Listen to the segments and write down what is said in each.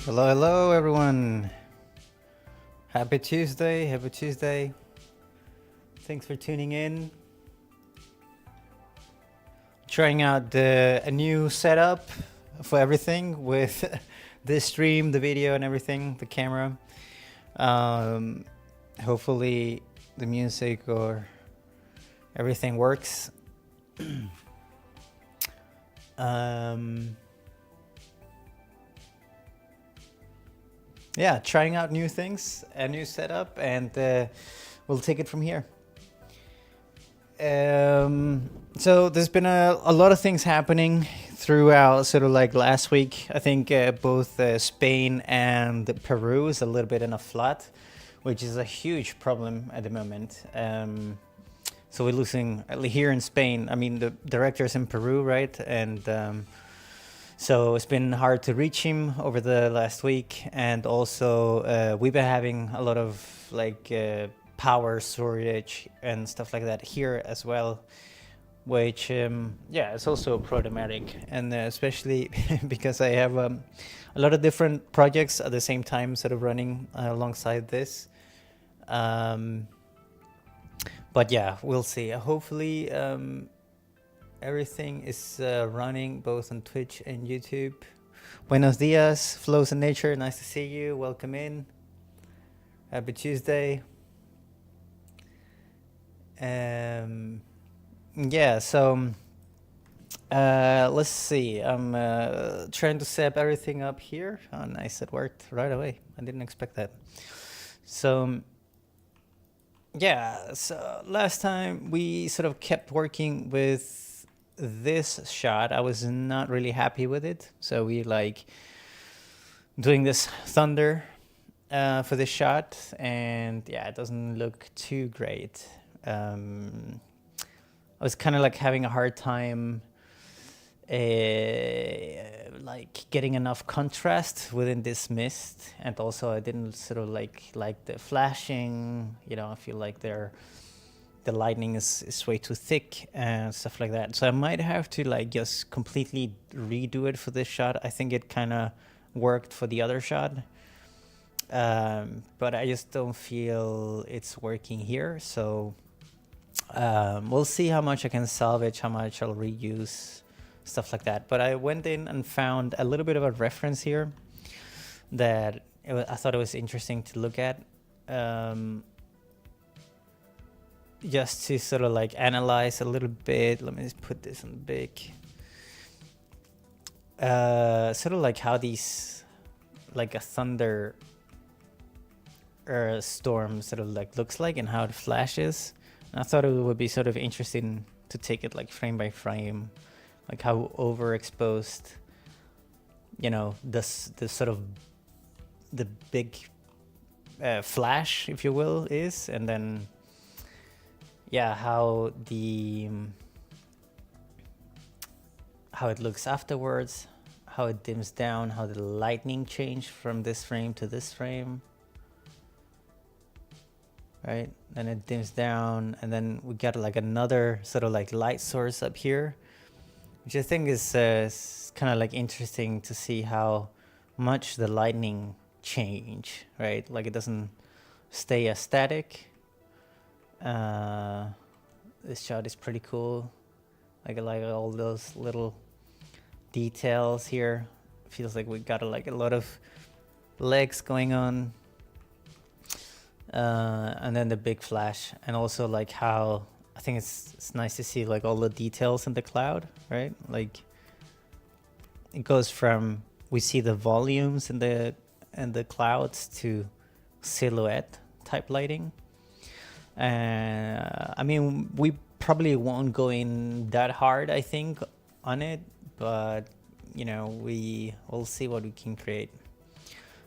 Hello, hello, everyone. Happy Tuesday. Happy Tuesday. Thanks for tuning in. Trying out a new setup for everything with this stream, the video, and everything, the camera. Hopefully, the music or everything works. Yeah, trying out new things, a new setup, and we'll take it from here. So there's been a lot of things happening throughout sort of like last week. I think both Spain and Peru is a little bit in a flood, which is a huge problem at the moment. So we're losing here in Spain. I mean, the director's in Peru, right? And so it's been hard to reach him over the last week, and also we've been having a lot of like power shortage and stuff like that here as well, which yeah, it's also problematic, and especially because I have a lot of different projects at the same time sort of running alongside this. But yeah, we'll see. Hopefully everything is running both on Twitch and YouTube. Buenos dias, Flows in Nature. Nice to see you. Welcome in. Happy Tuesday. Yeah, so let's see. I'm trying to set everything up here. Oh, nice. It worked right away. I didn't expect that. So yeah, so last time we sort of kept working with this shot. I was not really happy with it, so we like doing this thunder for this shot, and yeah, it doesn't look too great. I was kind of like having a hard time like getting enough contrast within this mist, and also I didn't sort of like the flashing, you know. I feel like the lightning is way too thick and stuff like that. So I might have to like just completely redo it for this shot. I think it kind of worked for the other shot. but I just don't feel it's working here. So we'll see how much I can salvage, how much I'll reuse, stuff like that. But I went in and found a little bit of a reference here that I thought it was interesting to look at. Just to sort of like analyze a little bit. Let me just put this in big. Sort of like how these, like a thunder storm sort of like looks like and how it flashes. And I thought it would be sort of interesting to take it like frame by frame, like how overexposed, you know, this sort of the big flash, if you will, is, and then yeah, how it looks afterwards, how it dims down, how the lighting changed from this frame to this frame, right? And it dims down, and then we got like another sort of like light source up here, which I think is kind of like interesting to see how much the lighting change, right? Like it doesn't stay as static. This shot is pretty cool. Like all those little details here. Feels like we got like a lot of legs going on. And then the big flash, and also like how I think it's nice to see like all the details in the cloud, right? Like it goes from, we see the volumes in the clouds to silhouette type lighting. I mean, we probably won't go in that hard, I think, on it, but you know, we'll see what we can create.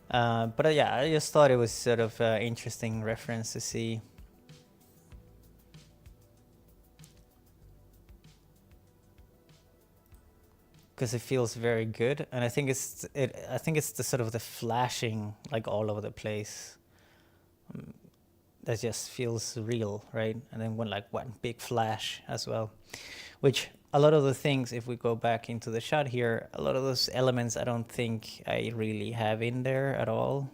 But yeah, I just thought it was sort of an interesting reference to see. Because it feels very good, and I think it's the sort of the flashing like all over the place that just feels real, right? And then one big flash as well, which a lot of the things, if we go back into the shot here, a lot of those elements I don't think I really have in there at all.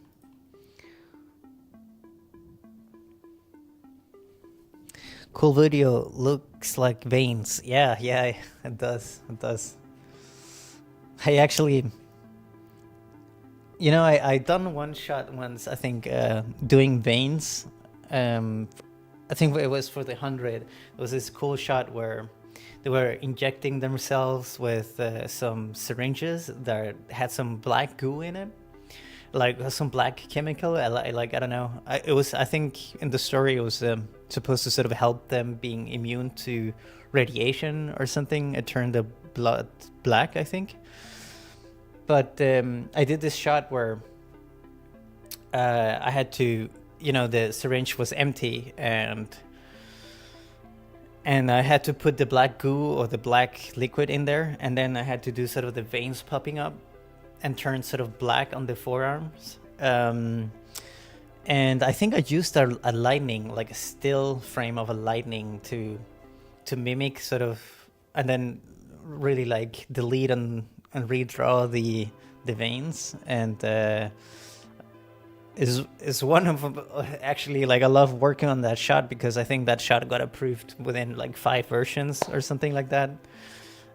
Cool video, looks like veins. Yeah, it does. I actually, you know, I done one shot once, I think, doing veins. I think it was for the 100. It was this cool shot where they were injecting themselves with some syringes that had some black goo in it, like some black chemical. I don't know. I think in the story it was supposed to sort of help them being immune to radiation or something. It turned the blood black, I think. But I did this shot where I had to, you know, the syringe was empty, and I had to put the black goo or the black liquid in there, and then I had to do sort of the veins popping up and turn sort of black on the forearms. And I think I used a lightning, like a still frame of a lightning to mimic sort of, and then really like delete and redraw the veins. And is one of them, actually, like I love working on that shot because I think that shot got approved within like 5 versions or something like that.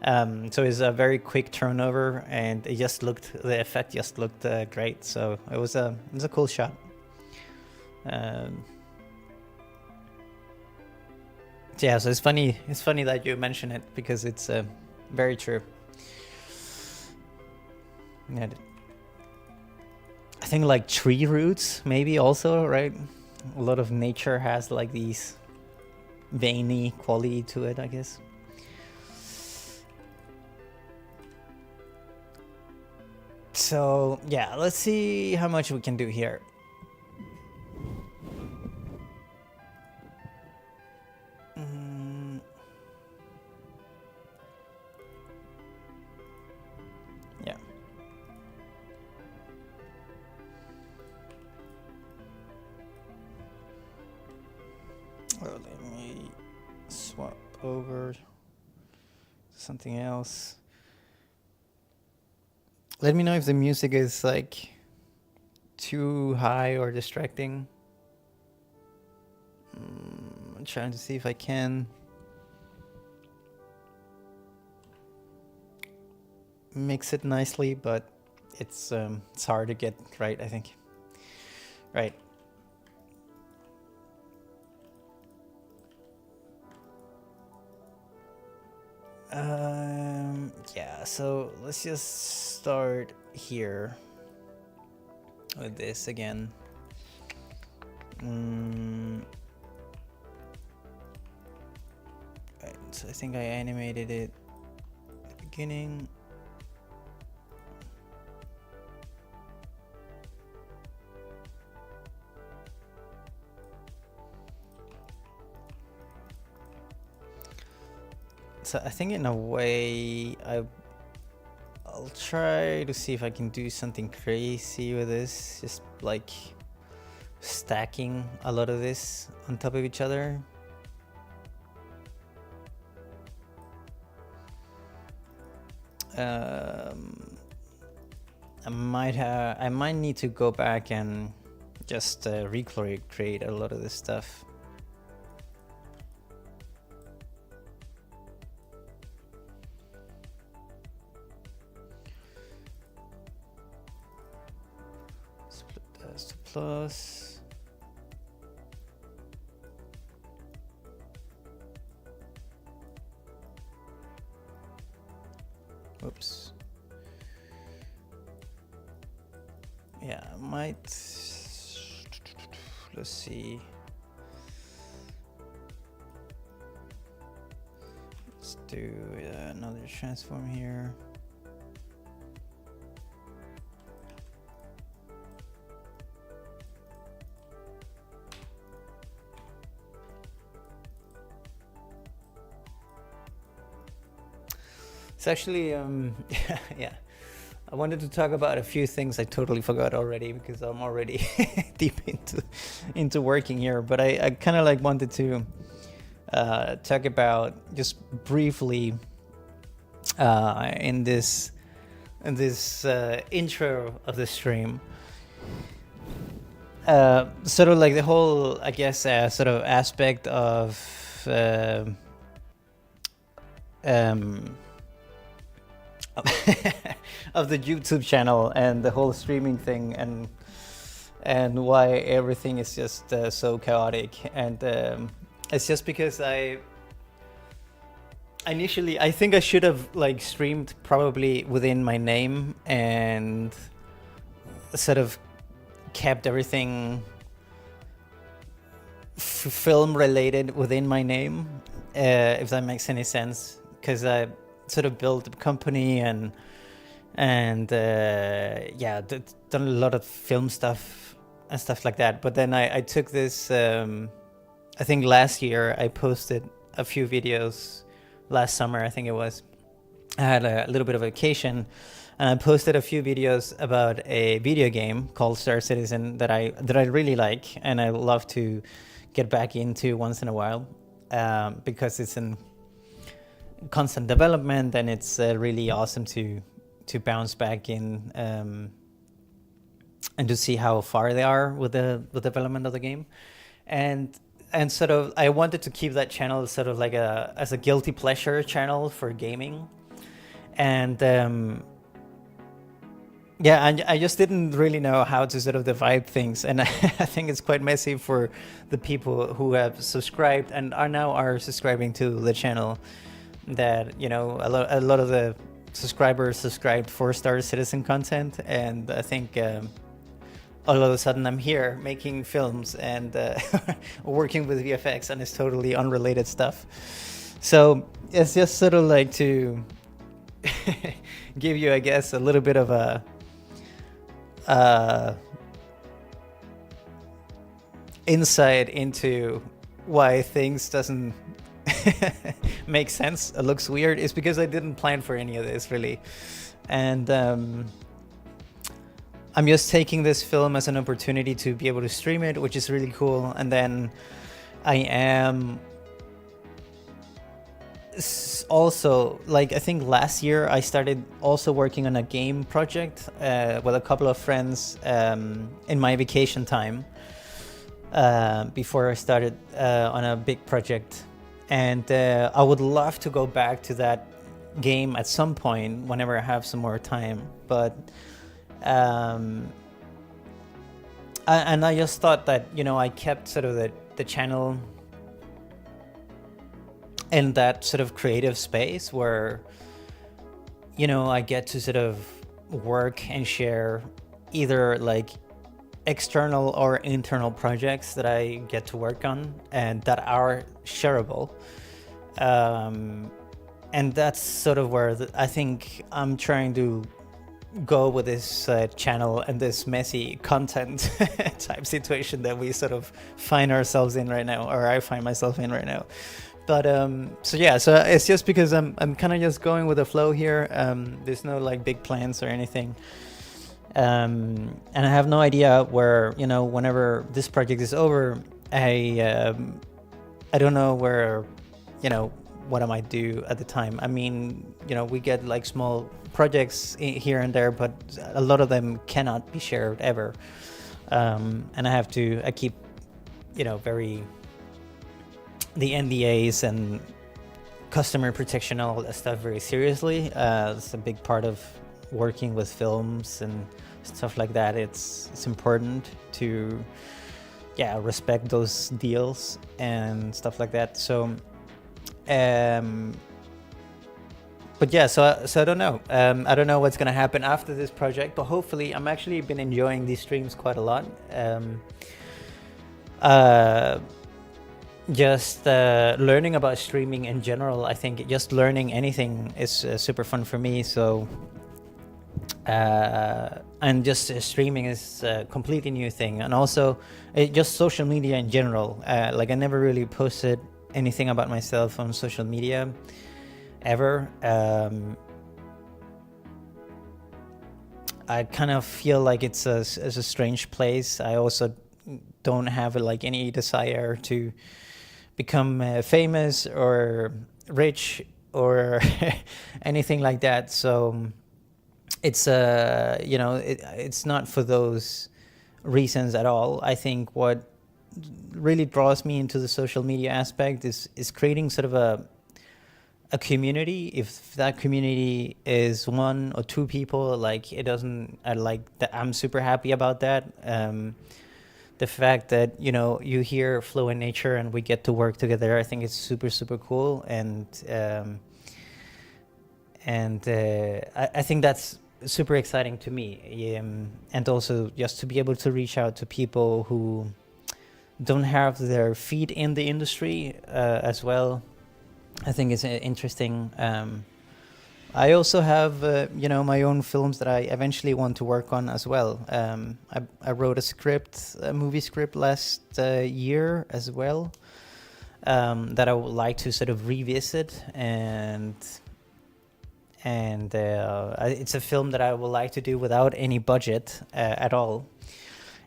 So it's a very quick turnover, and the effect just looked great. So it was a cool shot. Yeah, so it's funny that you mention it because it's very true. Yeah, I think like tree roots maybe also, right? A lot of nature has like these veiny quality to it, I guess. So yeah, let's see how much we can do here. Yeah. Oh, let me swap over to something else. Let me know if the music is like too high or distracting. I'm trying to see if I can mix it nicely, but it's hard to get right, I think. Right. Yeah, so let's just start here with this again. Right, so I think I animated it at the beginning. So I think in a way I'll try to see if I can do something crazy with this, just like stacking a lot of this on top of each other. I might need to go back and just recreate a lot of this stuff. Split that to plus. Oops. Yeah, I might. Let's see. Let's do another transform here. It's actually, yeah. I wanted to talk about a few things I totally forgot already because I'm already deep into working here. But I kind of like wanted to talk about just briefly in this intro of the stream. Sort of like the whole, I guess, sort of aspect of of the YouTube channel and the whole streaming thing, and why everything is just so chaotic. And it's just because I think I should have like streamed probably within my name and sort of kept everything film related within my name, if that makes any sense, because I sort of built a company and yeah, done a lot of film stuff and stuff like that. But then I took this, I think last year I posted a few videos, last summer I think it was. I had a little bit of vacation and I posted a few videos about a video game called Star Citizen that I really like and I love to get back into once in a while, because it's in constant development and it's really awesome to bounce back in and to see how far they are with the development of the game. And sort of I wanted to keep that channel sort of like as a guilty pleasure channel for gaming. And yeah, I just didn't really know how to sort of divide things, and I think it's quite messy for the people who have subscribed and are subscribing to the channel. That, you know, a lot of the subscribers subscribed for Star Citizen content, and I think all of a sudden I'm here making films and working with VFX, and it's totally unrelated stuff. So it's just sort of like to give you, I guess, a little bit of a insight into why things doesn't make sense. It looks weird. It's because I didn't plan for any of this really, and I'm just taking this film as an opportunity to be able to stream it, which is really cool. And then I am also, like, I think last year I started also working on a game project with a couple of friends in my vacation time before I started on a big project. And I would love to go back to that game at some point whenever I have some more time. But and I just thought that, you know, I kept sort of the channel in that sort of creative space where, you know, I get to sort of work and share either like external or internal projects that I get to work on and that are shareable. And that's sort of where I think I'm trying to go with this channel and this messy content type situation that we sort of find ourselves in right now, or I find myself in right now. But so yeah, so it's just because I'm kind of just going with the flow here. There's no like big plans or anything. And I have no idea where, you know, whenever this project is over, I don't know where, you know, what I might do at the time. I mean, you know, we get like small projects here and there, but a lot of them cannot be shared ever. And I keep, you know, the NDAs and customer protection and all that stuff very seriously. It's a big part of working with films and stuff like that. It's important to, yeah, respect those deals and stuff like that. So, but yeah, so I don't know. I don't know what's gonna happen after this project, but hopefully, I'm actually been enjoying these streams quite a lot. Just learning about streaming in general, I think just learning anything is super fun for me. So, and just streaming is a completely new thing, and also just social media in general. Like I never really posted anything about myself on social media ever. I kind of feel like it's a strange place. I also don't have like any desire to become famous or rich or anything like that. So it's you know, it's not for those reasons at all. I think what really draws me into the social media aspect is creating sort of a community. If that community is one or two people, like it doesn't, I like that, I'm super happy about that. The fact that, you know, you hear Flow in Nature and we get to work together, I think it's super cool. And I think that's super exciting to me. And also just to be able to reach out to people who don't have their feet in the industry as well, I think it's interesting. I also have, you know, my own films that I eventually want to work on as well. I wrote a movie script last year as well, that I would like to sort of revisit, and it's a film that I would like to do without any budget at all.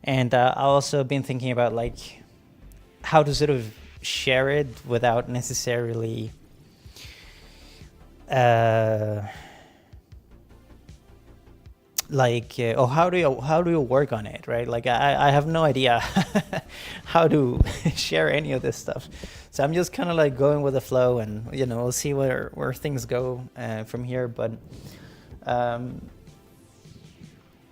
And I also been thinking about like how to sort of share it without necessarily how do you work on it, right? Like I have no idea how to share any of this stuff, so I'm just kind of like going with the flow, and you know, we'll see where things go from here. But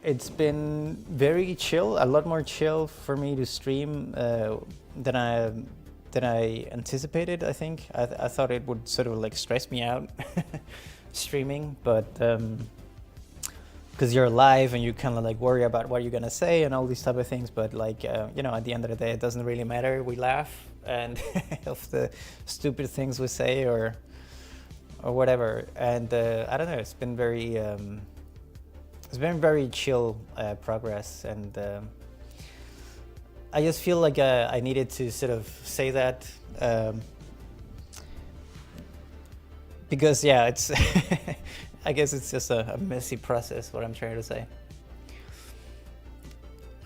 it's been very chill, a lot more chill for me to stream than I anticipated. I think I thought it would sort of like stress me out streaming, but because you're live and you kind of like worry about what you're gonna say and all these type of things, but like you know, at the end of the day, it doesn't really matter. We laugh and of the stupid things we say or whatever. And I don't know, it's been very chill progress, and I just feel like I needed to sort of say that because yeah, it's I guess it's just a messy process, what I'm trying to say.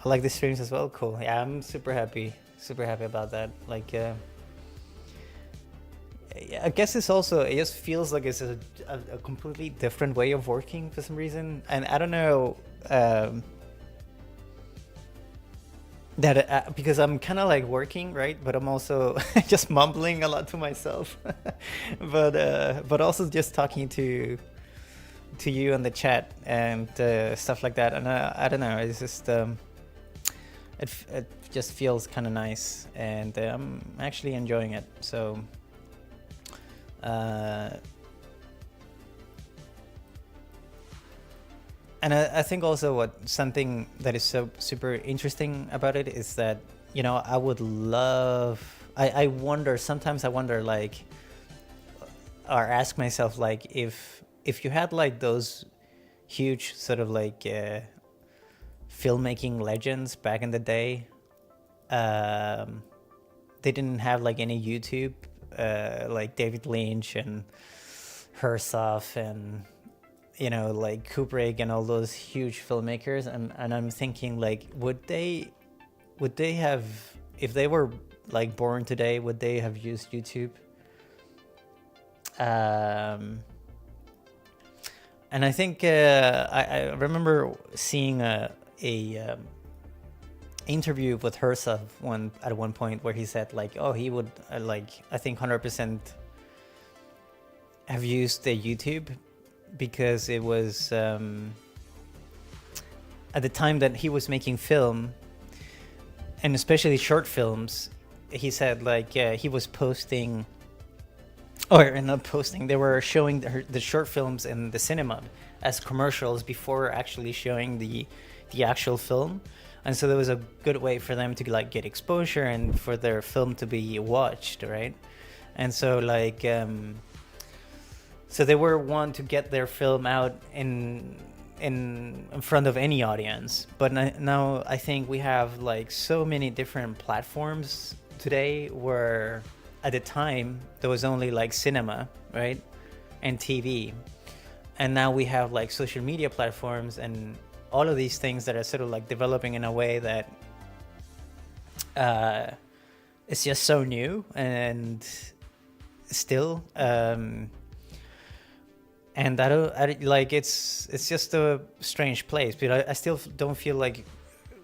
I like the streams as well. Cool. Yeah, I'm super happy about that. Like I guess it's also, it just feels like it's a completely different way of working for some reason, and I don't know. That because I'm kind of like working, right, but I'm also just mumbling a lot to myself, but also just talking to you in the chat and stuff like that, and I don't know, it's just it just feels kind of nice, and I'm actually enjoying it. So and I think also something that is so super interesting about it is that, you know, I would love, I wonder, sometimes I wonder, like, or ask myself, like, if you had like those huge sort of like filmmaking legends back in the day, they didn't have like any YouTube, like David Lynch and Herzog and, you know, like Kubrick and all those huge filmmakers, and I'm thinking, like, would they have, if they were like born today, would they have used YouTube? And I think I remember seeing a interview with Herzog at one point where he said, like, oh, he would like, I think 100% have used the YouTube, because it was at the time that he was making film, and especially short films. He said, like, he was posting, or not posting, they were showing the short films in the cinema as commercials before actually showing the actual film, and so there was a good way for them to like get exposure and for their film to be watched, right? And so like so they were one to get their film out in front of any audience. But now I think we have like so many different platforms today, where at the time there was only like cinema, right, and TV, and now we have like social media platforms and all of these things that are sort of like developing in a way that it's just so new and still and I like, it's just a strange place, but I still don't feel like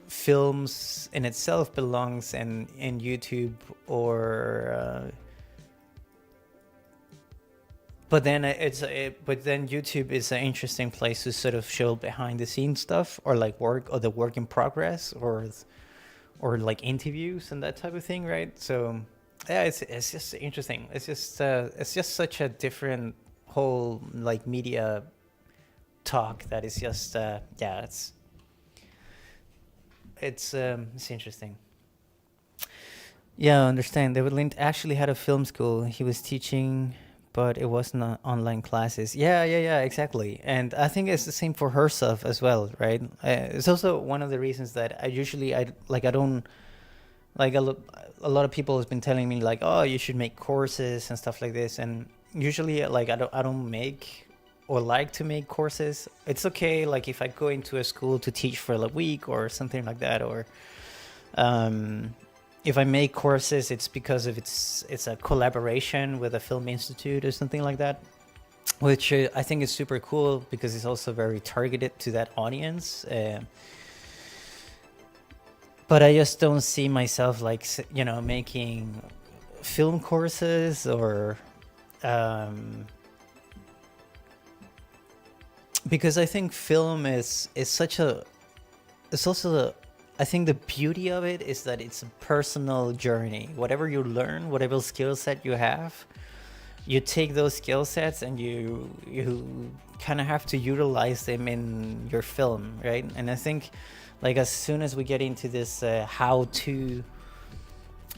films in itself belongs in YouTube, or but then YouTube is an interesting place to sort of show behind the scenes stuff, or like work, or the work in progress, or like interviews and that type of thing, right? So yeah, it's just interesting. It's just such a different whole like media talk that is just yeah, it's interesting. Yeah, I understand. David Lynch actually had a film school. He was teaching, but it wasn't online classes. Yeah, exactly. And I think it's the same for Herzog as well, right? It's also one of the reasons that I don't like, a lot of people has been telling me, like, oh, you should make courses and stuff like this, and usually like I don't make or like to make courses. It's okay, like, if I go into a school to teach for a week or something like that, or if I make courses, it's because of it's a collaboration with a film institute or something like that, which I think is super cool, because it's also very targeted to that audience. But I just don't see myself like, you know, making film courses, or because I think film is such a, it's also I think the beauty of it is that it's a personal journey. Whatever you learn, whatever skill set you have, you take those skill sets and you kind of have to utilize them in your film, right? And I think, like, as soon as we get into this how-to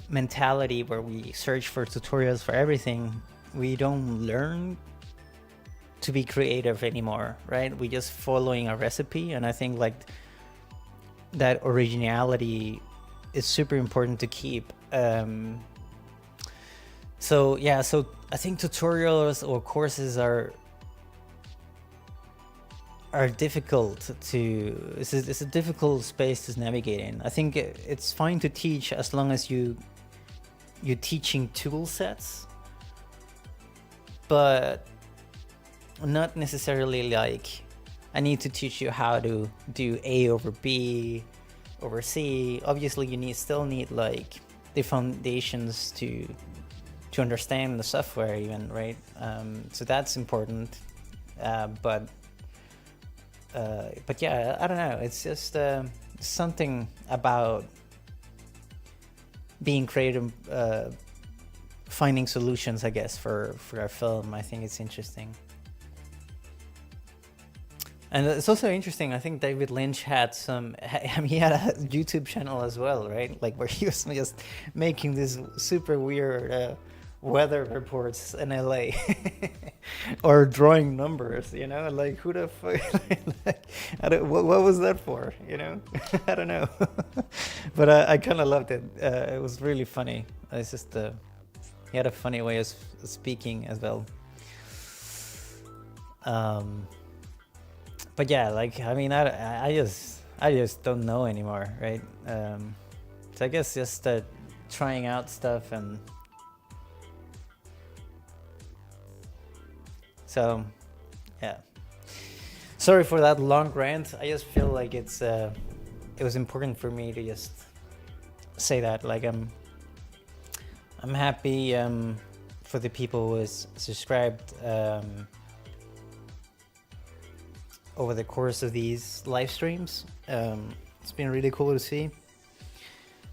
mentality where we search for tutorials for everything, we don't learn to be creative anymore, right? We're just following a recipe, and I think like that originality is super important to keep. So yeah, so I think tutorials or courses are difficult to, it's a difficult space to navigate in. I think it's fine to teach as long as you're teaching tool sets, but not necessarily like I need to teach you how to do A over B over C. Obviously, you still need like the foundations to understand the software, even, right? So that's important. But yeah, I don't know. It's just something about being creative, finding solutions, I guess, for our film. I think it's interesting. And it's also interesting, I think David Lynch had he had a YouTube channel as well, right? Like where he was just making these super weird weather reports in LA or drawing numbers, you know? Like who the fuck, like, what was that for, you know? I don't know. But I kind of loved it. It was really funny. It's just, he had a funny way of speaking as well. But yeah, like, I mean, I just don't know anymore, right? So I guess just trying out stuff, and so yeah. Sorry for that long rant. I just feel like it was important for me to just say that. Like I'm happy for the people who is subscribed over the course of these live streams. It's been really cool to see.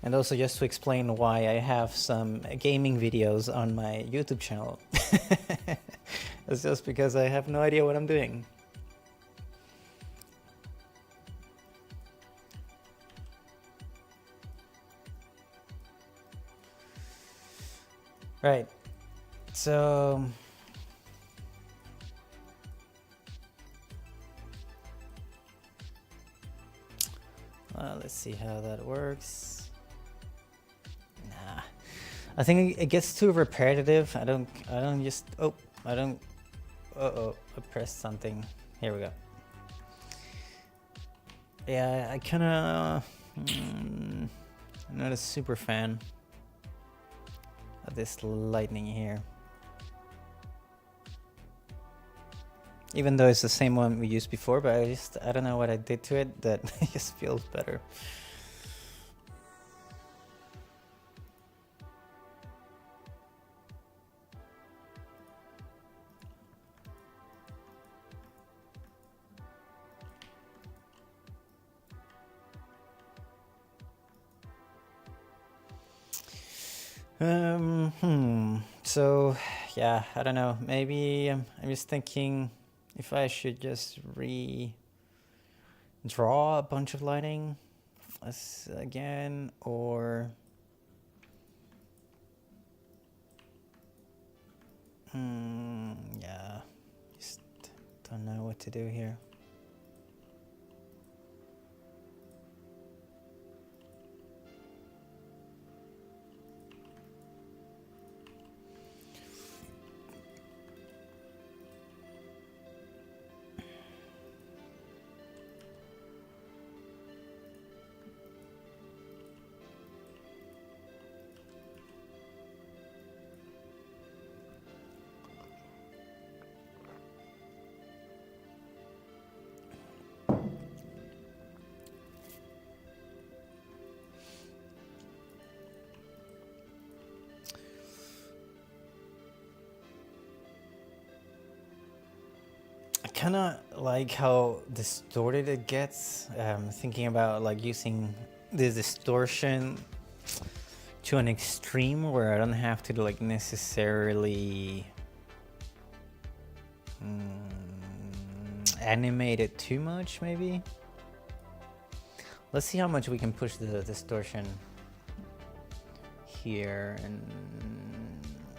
And also just to explain why I have some gaming videos on my YouTube channel. It's just because I have no idea what I'm doing. Right. So let's see how that works. Nah, I think it gets too repetitive. I don't just, I pressed something. Here we go. Yeah, I kind of, I'm not a super fan of this lightning here. Even though it's the same one we used before, but I don't know what I did to it that it just feels better. So yeah, I don't know. Maybe I'm just thinking if I should just draw a bunch of lighting again, or yeah, just don't know what to do here. Kind of like how distorted it gets. Thinking about like using the distortion to an extreme where I don't have to like necessarily animate it too much. Maybe let's see how much we can push the distortion here, and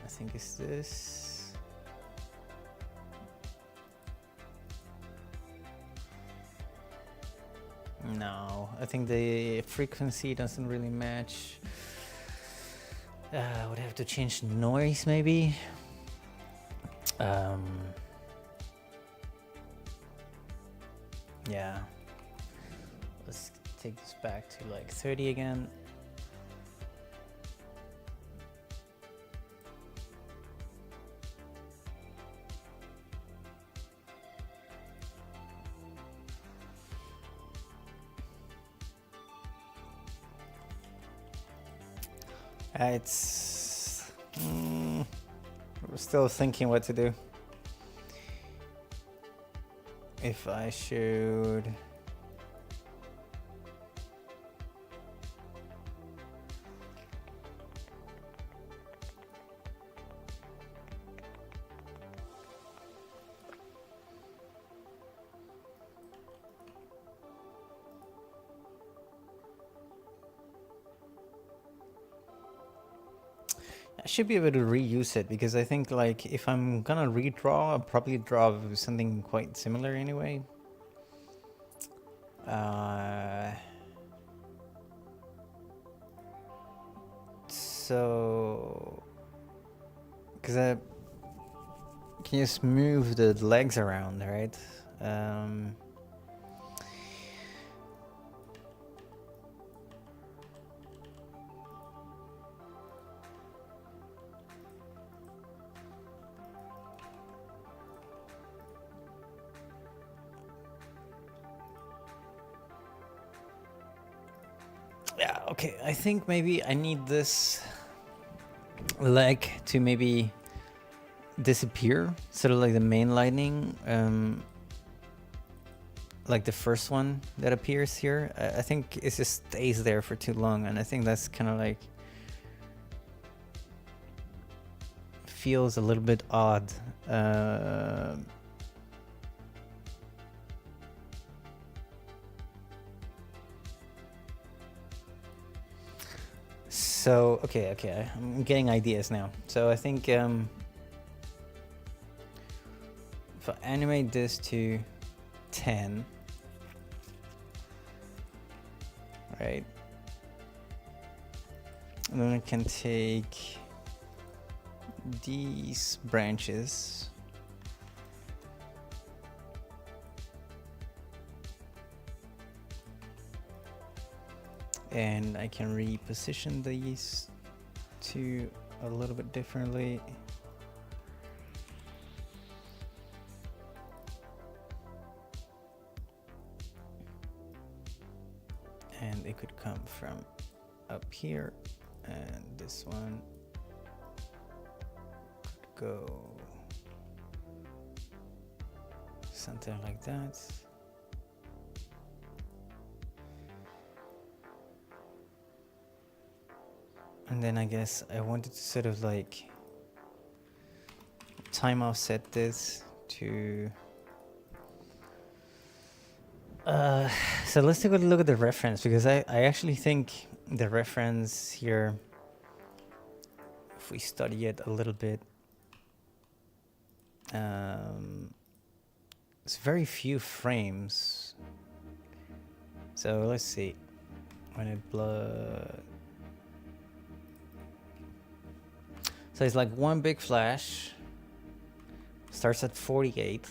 I think it's this. No, I think the frequency doesn't really match. I would have to change noise maybe. Yeah. Let's take this back to like 30 again. It's... we're still thinking what to do. If I should... I should be able to reuse it, because I think like if I'm gonna redraw, I'll probably draw something quite similar anyway. So, because I can just move the legs around, right? Yeah, okay, I think maybe I need this leg to maybe disappear, sort of like the main lightning, like the first one that appears here. I think it just stays there for too long, and I think that's kind of like feels a little bit odd. So, okay, I'm getting ideas now. So I think if I animate this to 10, right? And then I can take these branches and I can reposition these two a little bit differently. And it could come from up here, and this one could go something like that. And then I guess I wanted to sort of like time offset this to so let's take a look at the reference, because I actually think the reference here, if we study it a little bit, it's very few frames. So let's see, when it so it's like one big flash, starts at 48,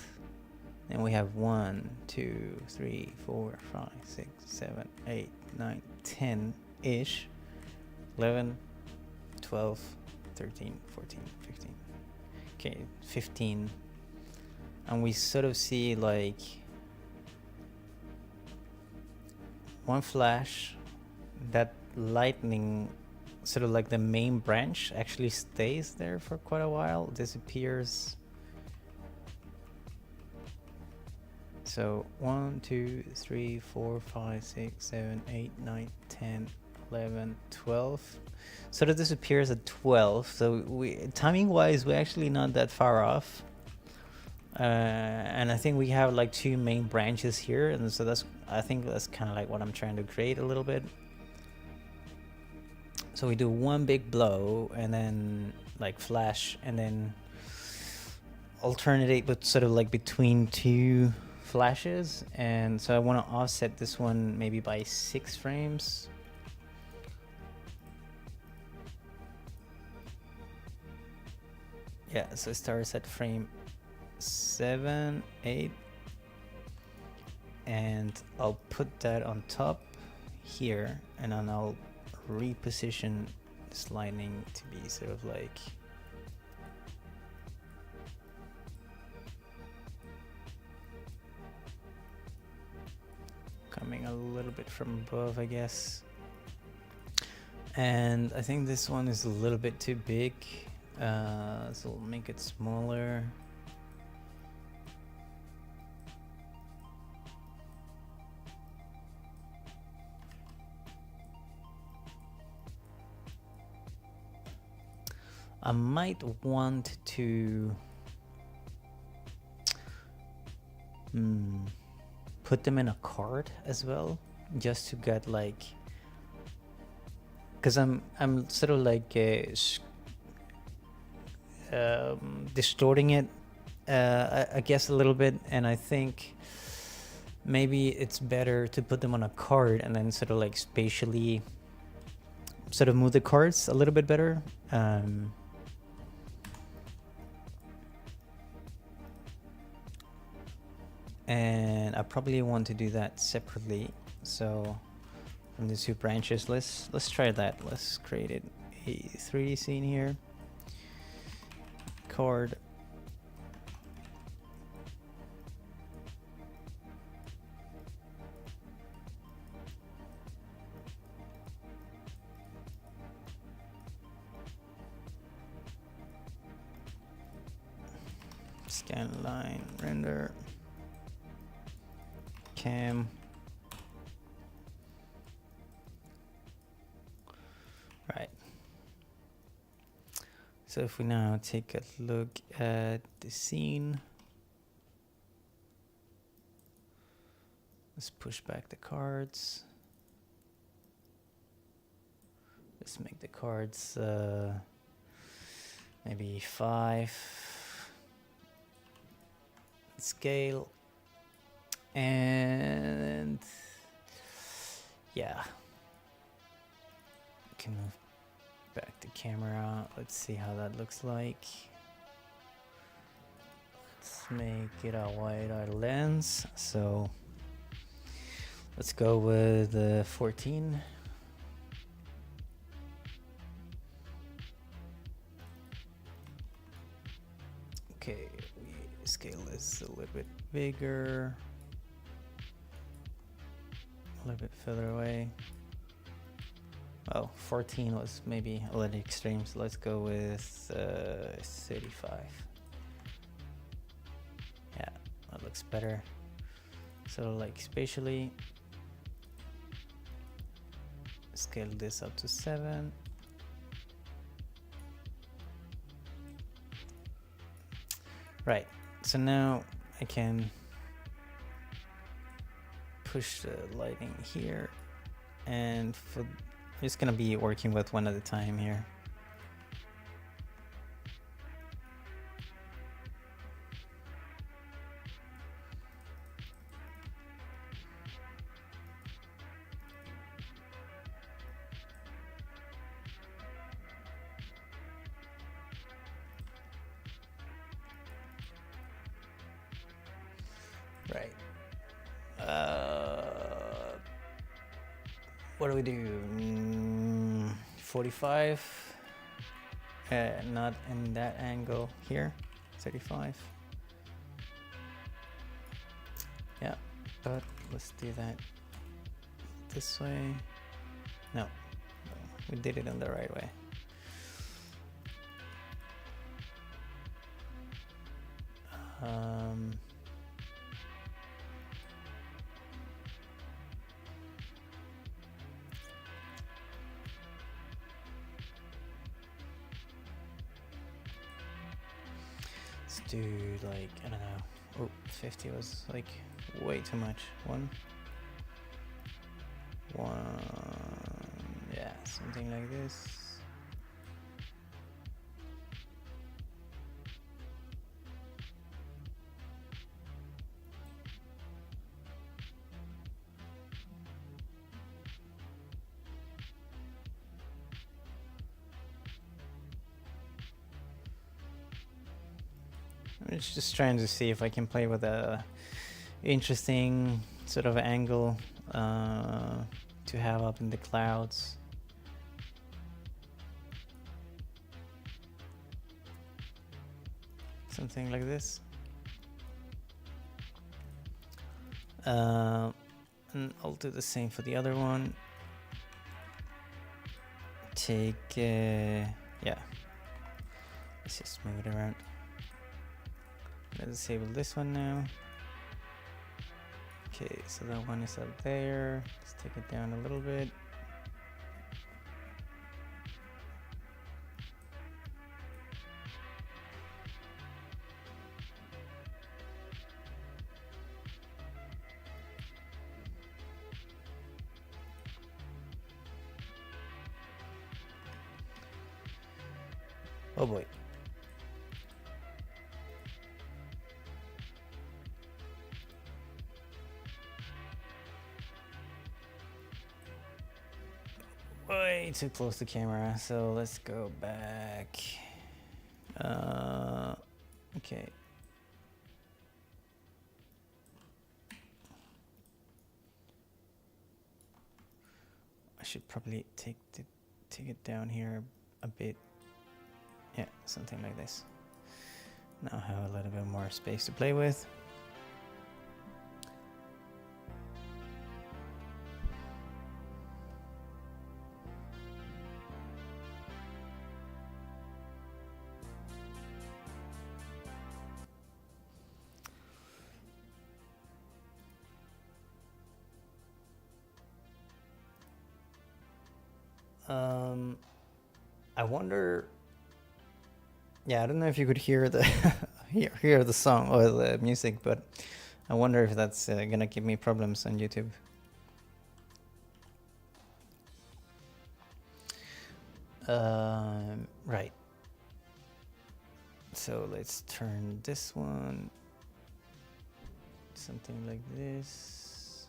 and we have 1, 2, 3, 4, 5, 6, 7, 8, 9, 10 ish, 11, 12, 13, 14, 15. Okay, 15. And we sort of see like one flash, that lightning, sort of like the main branch, actually stays there for quite a while, disappears. So 1, 2, 3, 4, 5, 6, 7, 8, 9, 10, 11, 12. So that disappears at 12. So we, timing wise, we're actually not that far off. And I think we have like two main branches here, and so that's, I think that's kind of like what I'm trying to create a little bit. So we do one big blow and then like flash, and then alternate with sort of like between two flashes. And so I want to offset this one maybe by 6 frames. Yeah, so it starts at frame 7, 8, and I'll put that on top here, and then I'll reposition this lightning to be sort of like coming a little bit from above, I guess. And I think this one is a little bit too big, so we'll make it smaller. I might want to put them in a card as well, just to get like, because I'm sort of like distorting it, I guess a little bit, and I think maybe it's better to put them on a card and then sort of like spatially sort of move the cards a little bit better. And I probably want to do that separately. So from the two branches, let's try that. Let's create it a 3D scene here. Card. Scan line, render. Cam. Right. So if we now take a look at the scene, let's push back the cards. Let's make the cards maybe 5 scale. And yeah, we can move back the camera. Let's see how that looks like. Let's make it a wider lens. So let's go with 14. Okay, we scale this a little bit bigger. A little bit further away. Oh, 14 was maybe a little extreme, so let's go with 35. Yeah, that looks better. So like spatially, scale this up to 7. Right, so now I can push the lighting here, and I'm just gonna be working with one at a time here. Right. What do we do? 45. Not in that angle here. 35. Yeah, but let's do that this way. No, we did it in the right way. Let's do like, I don't know. Oh, 50 was like way too much. One. Yeah, something like this. I'm just trying to see if I can play with a interesting sort of angle to have up in the clouds. Something like this. And I'll do the same for the other one. take, yeah, let's just move it around. Let's disable this one now. Okay, so that one is up there. Let's take it down a little bit. Oh boy. Way too close to camera, so let's go back. Okay. I should probably take it down here a bit. Yeah, something like this. Now I have a little bit more space to play with. I wonder. Yeah, I don't know if you could hear the hear the song or the music, but I wonder if that's gonna give me problems on YouTube. Right. So let's turn this one something like this.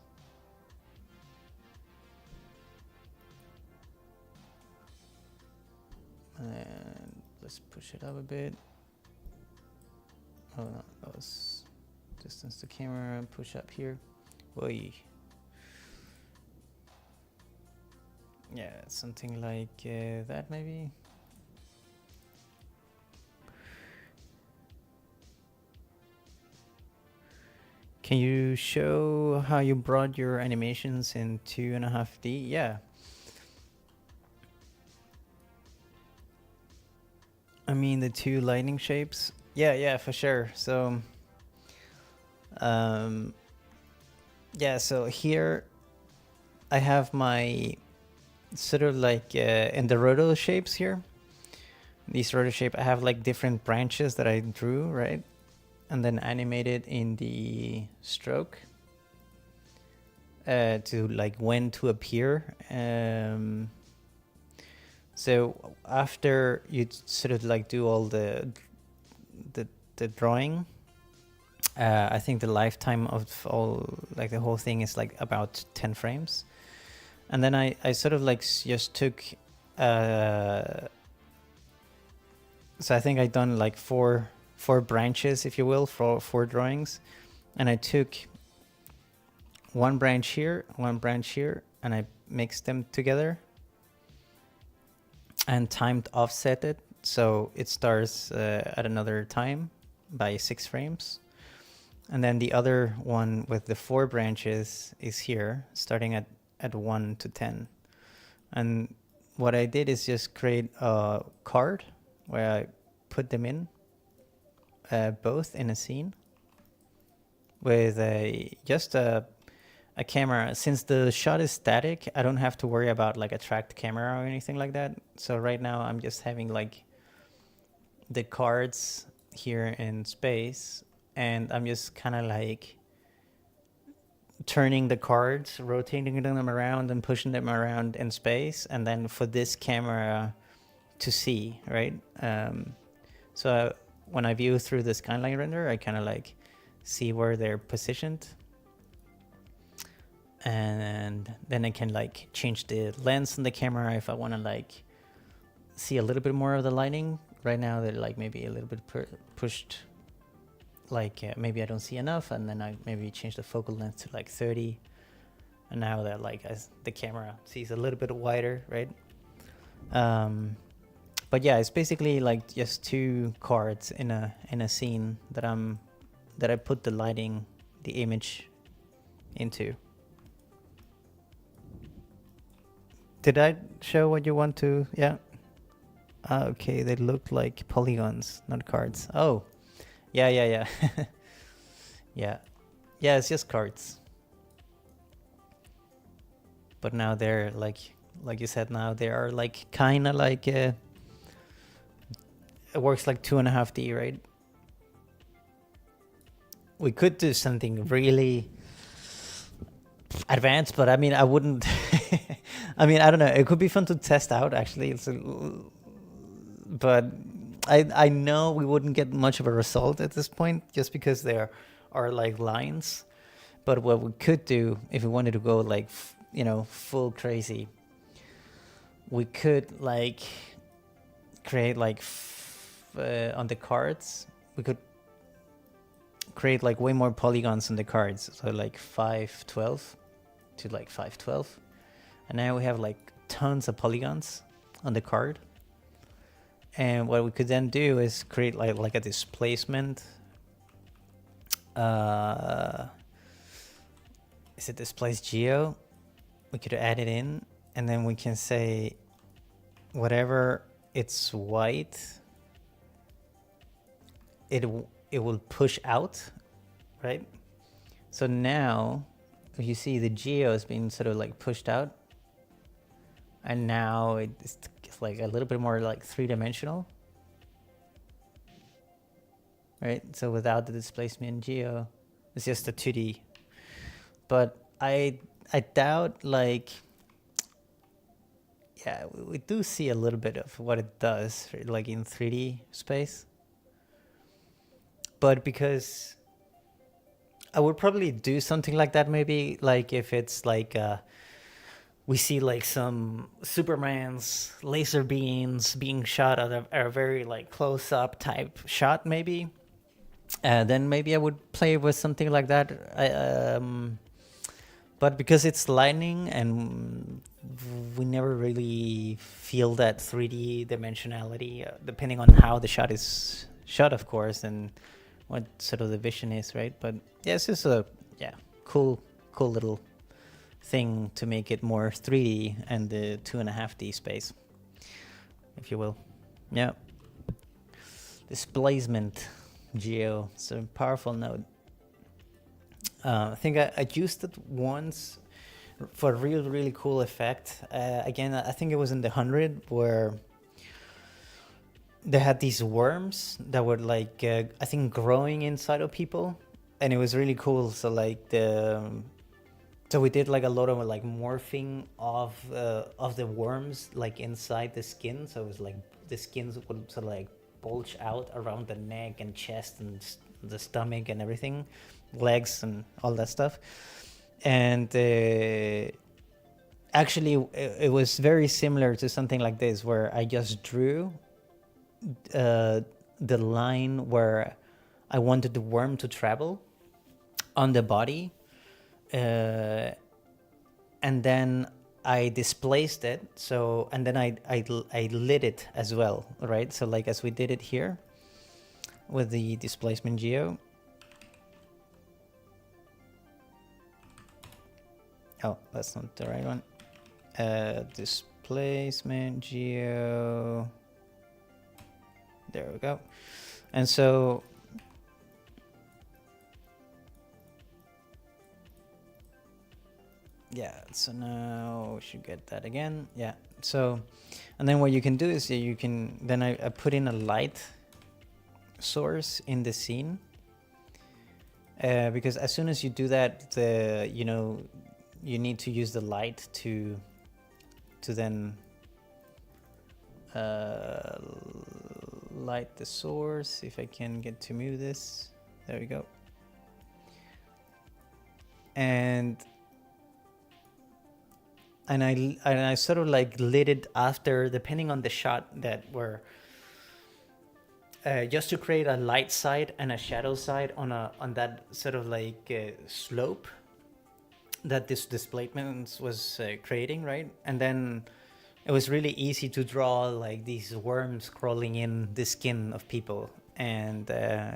And let's push it up a bit. Oh no, that was distance to camera and push up here. Boy. Yeah, something like that maybe. Can you show how you brought your animations in 2.5D? Yeah. I mean the two lightning shapes. Yeah, for sure. So, yeah. So here, I have my sort of like in the roto shapes here. These roto shape, I have like different branches that I drew, right, and then animated in the stroke to like when to appear. So after you sort of like do all the drawing, I think the lifetime of all, like the whole thing is like about 10 frames. And then I sort of like just took, so I think I done like four branches, if you will, for 4 drawings. And I took one branch here, and I mixed them together and timed offset it so it starts at another time by 6 frames. And then the other one with the 4 branches is here, starting at 1 to 10. And what I did is just create a card where I put them in both in a scene with just a camera. Since the shot is static, I don't have to worry about like a tracked camera or anything like that. So right now I'm just having like the cards here in space, and I'm just kind of like turning the cards, rotating them around and pushing them around in space, and then for this camera to see, right? So when I view through the skyline render, I kind of like see where they're positioned. And then I can like change the lens on the camera if I want to like see a little bit more of the lighting. Right now they're like maybe a little bit pushed, like maybe I don't see enough, and then I maybe change the focal length to like 30, and now that like as the camera sees a little bit wider, right? But yeah, it's basically like just 2 cards in a scene that I put the lighting, the image into. Did I show what you want to? Yeah. Okay, they look like polygons, not cards. Oh, yeah. Yeah. Yeah, it's just cards. But now they're like you said, now they are like kind of like it works like 2.5D, right? We could do something really advanced, but I mean, I wouldn't. I mean, I don't know. It could be fun to test out, actually. But I know we wouldn't get much of a result at this point, just because there are like lines. But what we could do, if we wanted to go like, you know, full crazy, we could like create like on the cards, we could create like way more polygons on the cards, so like 512 to like 512, and now we have like tons of polygons on the card. And what we could then do is create like a displacement. Is it displace geo? We could add it in, and then we can say whatever it's white, it will push out, right? So now you see the geo is being sort of like pushed out, and now it's like a little bit more like three-dimensional, right? So without the displacement geo, it's just a 2D. But I doubt, like, yeah, we do see a little bit of what it does, like in 3D space. But because I would probably do something like that, maybe like if it's like we see like some Superman's laser beams being shot at a very like close up type shot, maybe. Then maybe I would play with something like that. But because it's lightning and we never really feel that 3D dimensionality, depending on how the shot is shot, of course, and what sort of the vision is, right? But yeah, it's just a cool little thing to make it more 3D and the 2.5D space, if you will. Yeah. Displacement geo, so powerful node. I think I used it once for a really cool effect. Again, I think it was in the 100, where they had these worms that were like I think growing inside of people, and it was really cool. So like so we did like a lot of like morphing of the worms like inside the skin. So it was like the skins would sort of like bulge out around the neck and chest and the stomach and everything, legs and all that stuff. And actually it was very similar to something like this, where I just drew the line where I wanted the worm to travel on the body, and then I displaced it. So, and then I lit it as well, right? So like as we did it here with the displacement geo. Oh, that's not the right one. Displacement geo. There we go. And so yeah, so now we should get that again. Yeah. So, and then what you can do is you can, then I put in a light source in the scene, because as soon as you do that, you need to use the light to then light the source. If I can get to move this, there we go. And I sort of like lit it after, depending on the shot that were, just to create a light side and a shadow side on that sort of like slope that this displacement was creating, right? And then it was really easy to draw like these worms crawling in the skin of people, and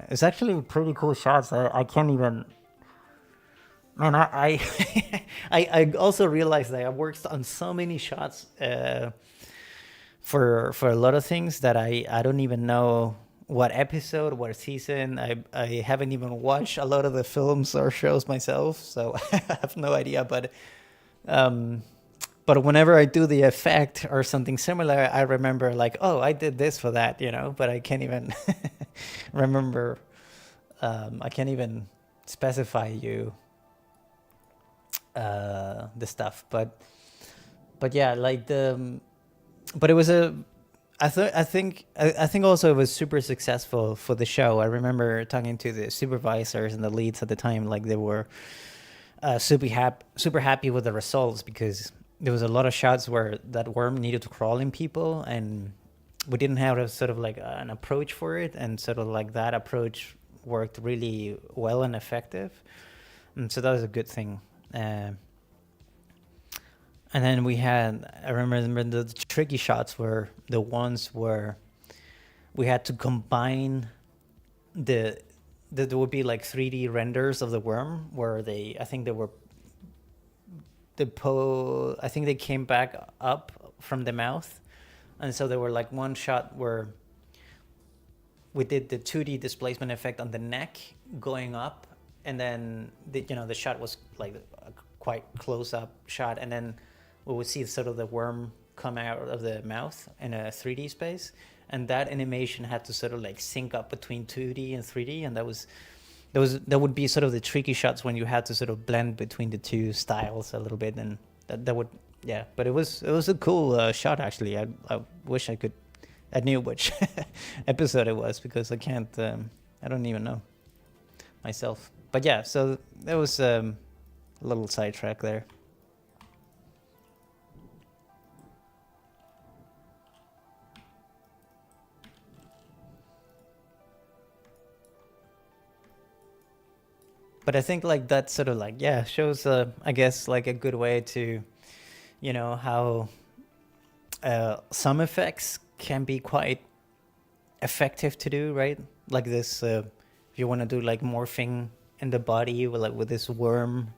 it's actually pretty cool shots. I can't even No, no, I also realized that I worked on so many shots for a lot of things that I don't even know what episode, what season. I haven't even watched a lot of the films or shows myself, so I have no idea. Um, but whenever I do the effect or something similar, I remember like, oh, I did this for that, you know. But I can't even remember. I can't even specify you the stuff, but yeah, like but it was a I think also it was super successful for the show. I remember talking to the supervisors and the leads at the time, like they were super happy with the results, because there was a lot of shots where that worm needed to crawl in people, and we didn't have a sort of like an approach for it, and sort of like that approach worked really well and effective, and so that was a good thing. And then we had, I remember the tricky shots were the ones where we had to combine there would be like 3D renders of the worm where I think they were, I think they came back up from the mouth. And so there were like one shot where we did the 2D displacement effect on the neck going up. And then, the shot was like a quite close up shot. And then we would see sort of the worm come out of the mouth in a 3D space, and that animation had to sort of like sync up between 2D and 3D, and that would be sort of the tricky shots when you had to sort of blend between the two styles a little bit, and that would, yeah. But it was a cool shot actually. I wish I knew which episode it was, because I can't. I don't even know myself. But yeah, so there was a little sidetrack there. But I think like that sort of like, yeah, shows I guess like a good way to, how some effects can be quite effective to do, right? Like this, if you want to do like morphing in the body with this worm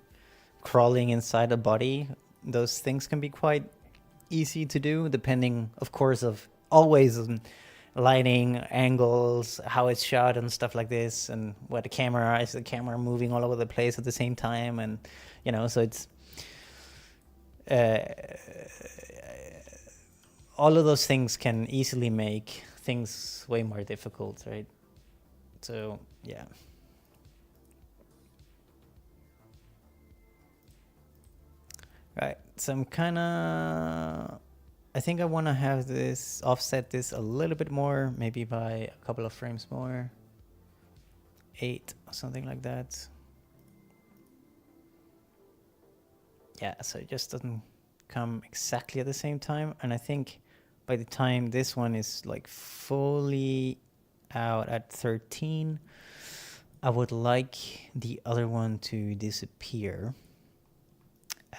crawling inside the body, those things can be quite easy to do, depending, of course, of always lighting, angles, how it's shot, and stuff like this, and what the camera moving all over the place at the same time, and so it's all of those things can easily make things way more difficult, right? So yeah. Right. So I'm kind of, I think I want to have this, offset this a little bit more, maybe by a couple of frames more. 8 or something like that. Yeah, so it just doesn't come exactly at the same time. And I think by the time this one is like fully out at 13, I would like the other one to disappear.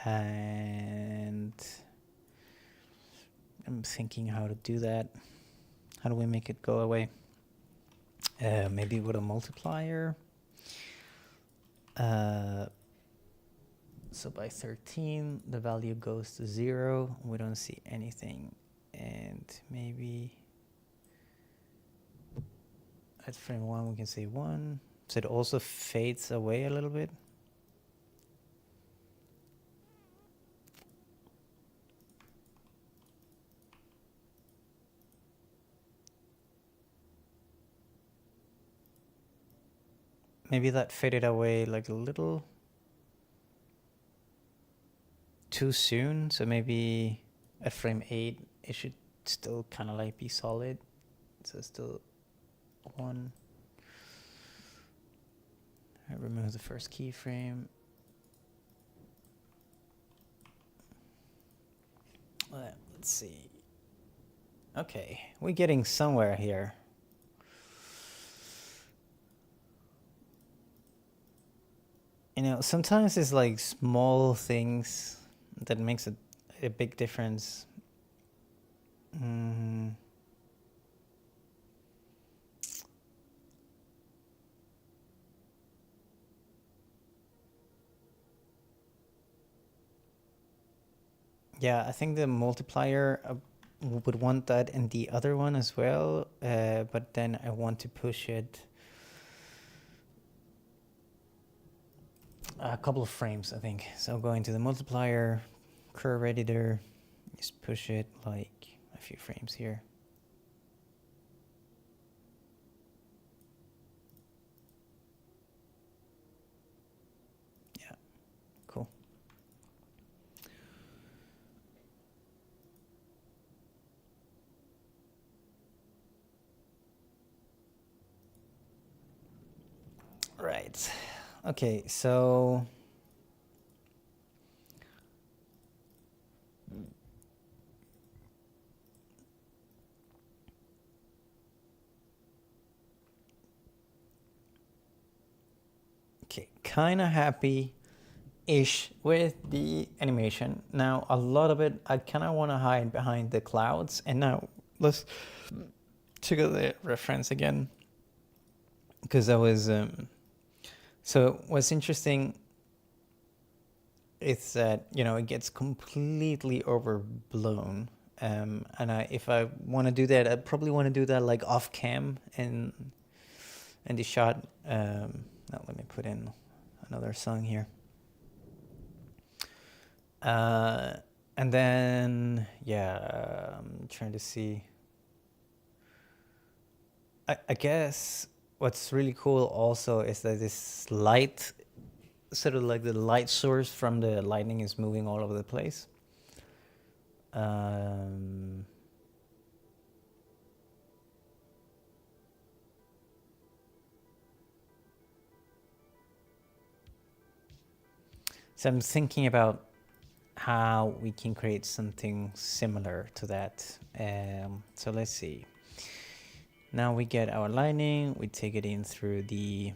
And I'm thinking how to do that. How do we make it go away? Maybe with a multiplier. So by 13, the value goes to 0. We don't see anything. And maybe at frame 1, we can say 1. So it also fades away a little bit. Maybe that faded away like a little too soon. So maybe at frame 8, it should still kind of like be solid. So still 1. I remove the first keyframe. Let's see. Okay, we're getting somewhere here. Sometimes it's like small things that makes a big difference. Yeah, I think the multiplier would want that in the other one as well, but then I want to push it a couple of frames, I think. So going to the multiplier, curve editor, just push it like a few frames here. Yeah, cool. Right. Okay, so okay, kind of happy-ish with the animation. Now, a lot of it I kind of want to hide behind the clouds. And now let's check out the reference again, because that was so what's interesting is that, you know, it gets completely overblown. And if I want to do that, I probably want to do that like off cam in the shot. Now let me put in another song here. And then, yeah, I'm trying to see. I guess what's really cool also is that this light, sort of like the light source from the lightning, is moving all over the place. So I'm thinking about how we can create something similar to that. So let's see. Now we get our lightning, we take it in through the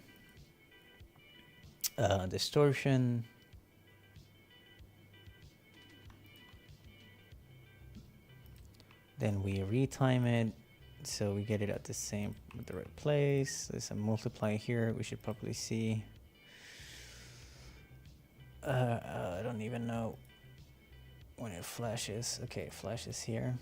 distortion. Then we retime it, so we get it at the right place. There's a multiply here, we should probably see. I don't even know when it flashes. Okay, it flashes here.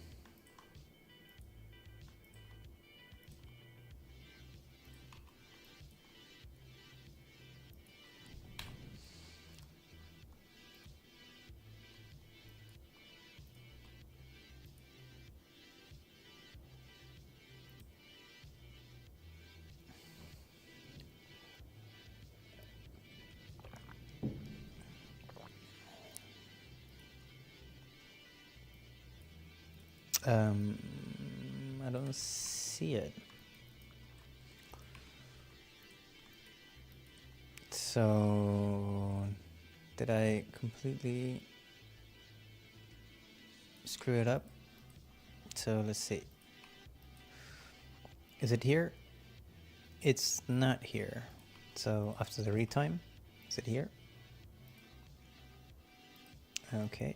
I don't see it. So, did I completely screw it up? So let's see. Is it here? It's not here. So after the retime, is it here? Okay.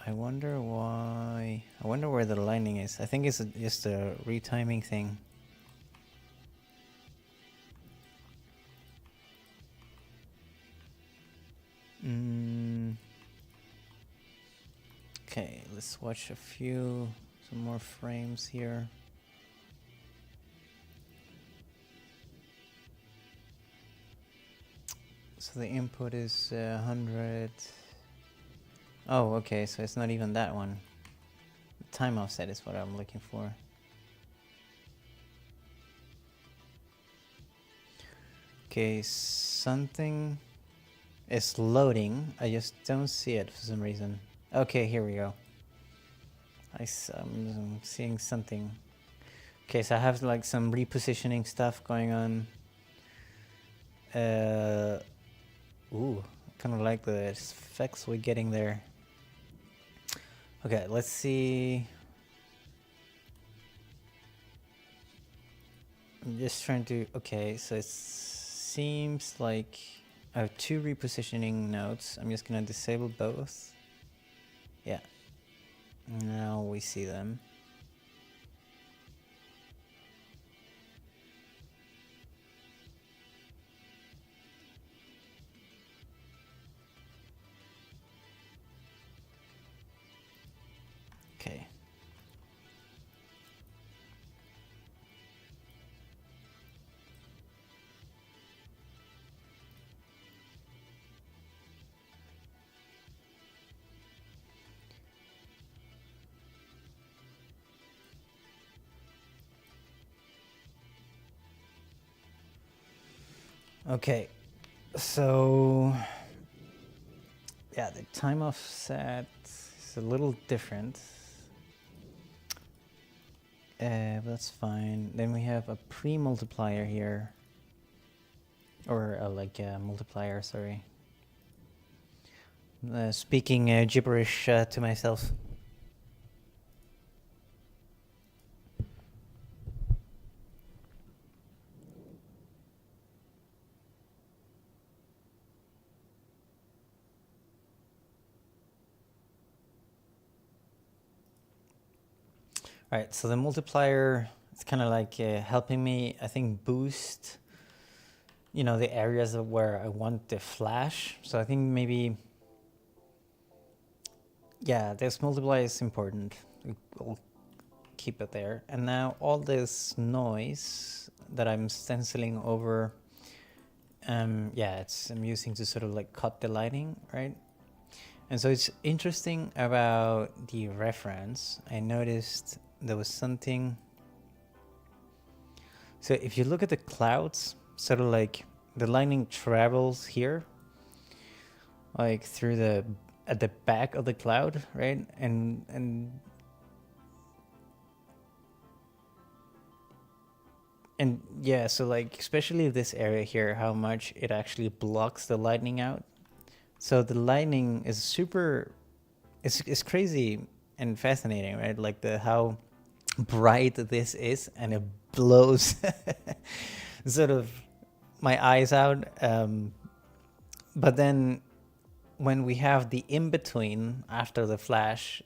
I wonder why. I wonder where the lightning is. I think it's just a retiming thing. Okay, let's watch some more frames here. So the input is 100. Oh, okay, so it's not even that one. Time offset is what I'm looking for. Okay, something is loading. I just don't see it for some reason. Okay, here we go. I'm seeing something. Okay, so I have like some repositioning stuff going on. Ooh, kind of like the effects we're getting there. Okay, let's see. I'm just trying to. Okay, so it seems like I have two repositioning nodes. I'm just gonna disable both. Yeah. Now we see them. Okay, so yeah, the time offset is a little different. That's fine. Then we have a pre-multiplier here. Or like a multiplier, sorry. Speaking gibberish to myself. All right, so the multiplier is kind of like helping me, I think, boost, you know, the areas of where I want the flash. So I think maybe, yeah, this multiplier is important. We'll keep it there. And now all this noise that I'm stenciling over, yeah, I'm using to sort of like cut the lighting, right? And so it's interesting about the reference. I noticed there was something. So if you look at the clouds, sort of like the lightning travels here, like through at the back of the cloud, right? And yeah, so like especially this area here, how much it actually blocks the lightning out. So the lightning is super, it's crazy and fascinating, right? Like how bright this is, and it blows sort of my eyes out. But then when we have the in-between after the flash,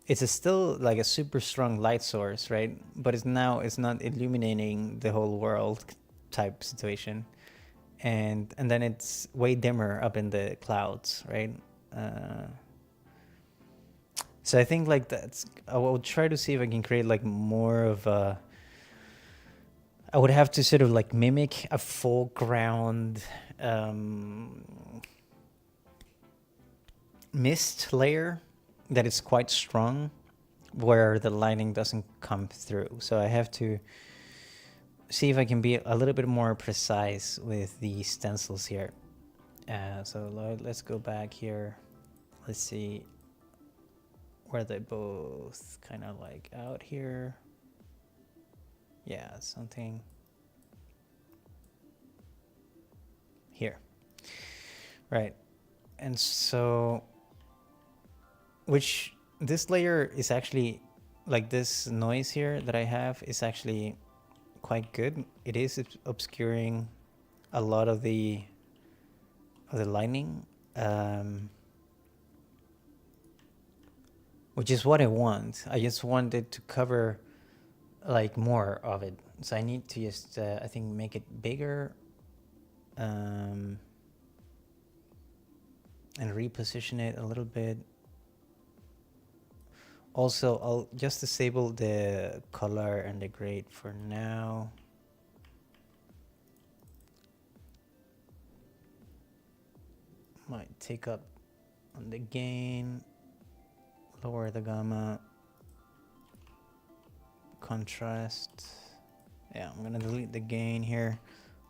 it's still like a super strong light source, right? But it's not illuminating the whole world type situation. And then it's way dimmer up in the clouds, right? So I think like I will try to see if I can create like more of a, I would have to sort of like mimic a foreground mist layer that is quite strong where the lighting doesn't come through. So I have to see if I can be a little bit more precise with the stencils here. So let's go back here. Let's see where they both kind of like out here. Yeah, something here. Right. And so, which this layer is actually, like this noise here that I have is actually quite good. It is obscuring a lot of the lighting, which is what I want. I just want it to cover like more of it. So I need to just, I think, make it bigger and reposition it a little bit. Also, I'll just disable the color and the grade for now. Might take up on the gain, lower the gamma, contrast. Yeah, I'm gonna delete the gain here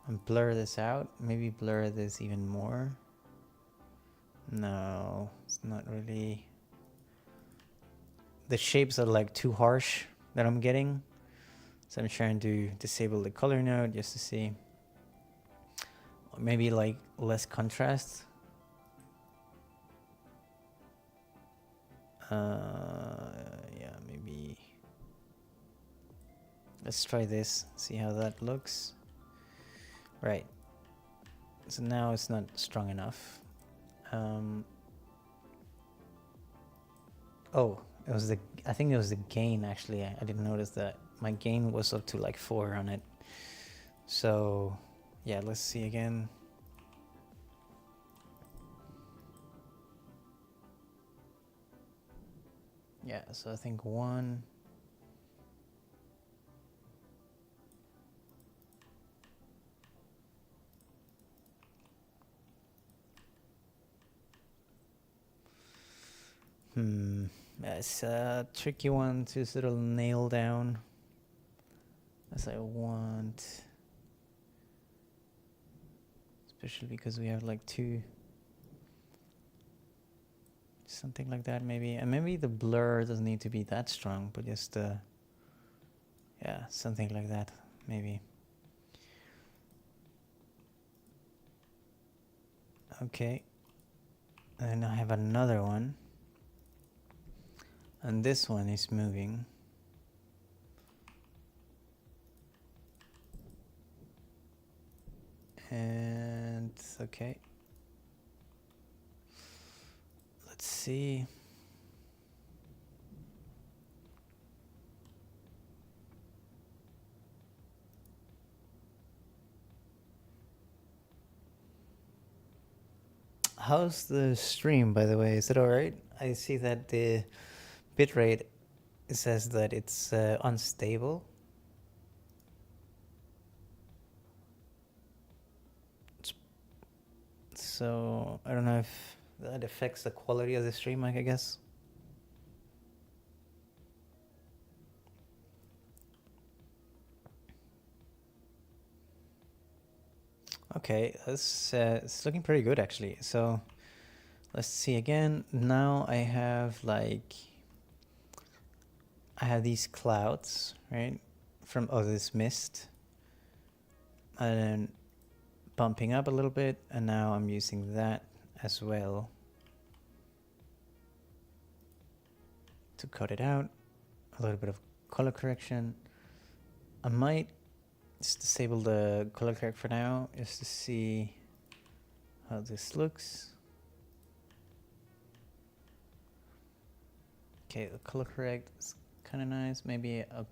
and blur this out. Maybe blur this even more. No, it's not really. The shapes are like too harsh that I'm getting. So I'm trying to disable the color node just to see. Maybe like less contrast. Yeah, maybe. Let's try this, see how that looks. Right. So now it's not strong enough. Oh, it was I think it was the gain actually. I didn't notice that. My gain was up to like 4 on it. So yeah, let's see again. Yeah, so I think 1. It's a tricky one to sort of nail down, as I want. especially because we have like two, something like that maybe. And maybe the blur doesn't need to be that strong, but just yeah, something like that maybe. Okay, and I have another one, and this one is moving. And okay, let's see. How's the stream, by the way? Is it all right? I see that the bitrate says that it's unstable. So I don't know if that affects the quality of the stream, I guess. Okay, this it's looking pretty good actually. So let's see again. Now I have these clouds, right? From this mist, and then bumping up a little bit, and now I'm using that as well to cut it out. A little bit of color correction. I might just disable the color correct for now, just to see how this looks. Okay, the color correct is kind of nice. Maybe I'll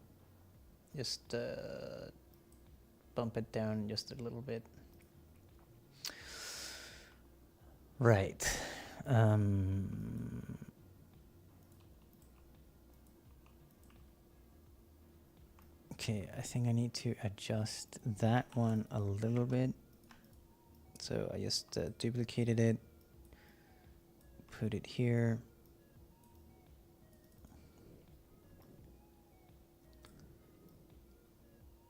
just bump it down just a little bit. Right. Okay, I think I need to adjust that one a little bit. So I just duplicated it, put it here.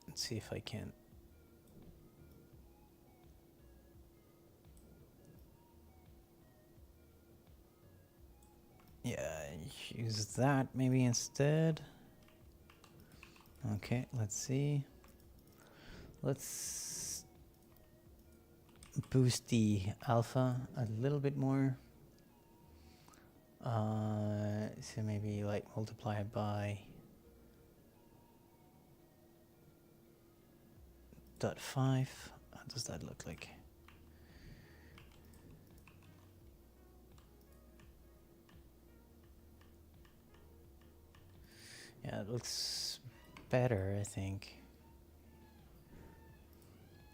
Let's see if I can. Yeah, use that maybe instead. Okay, let's see. Let's boost the alpha a little bit more. So maybe like multiply it by 0.5. How does that look like? Yeah, it looks better, I think.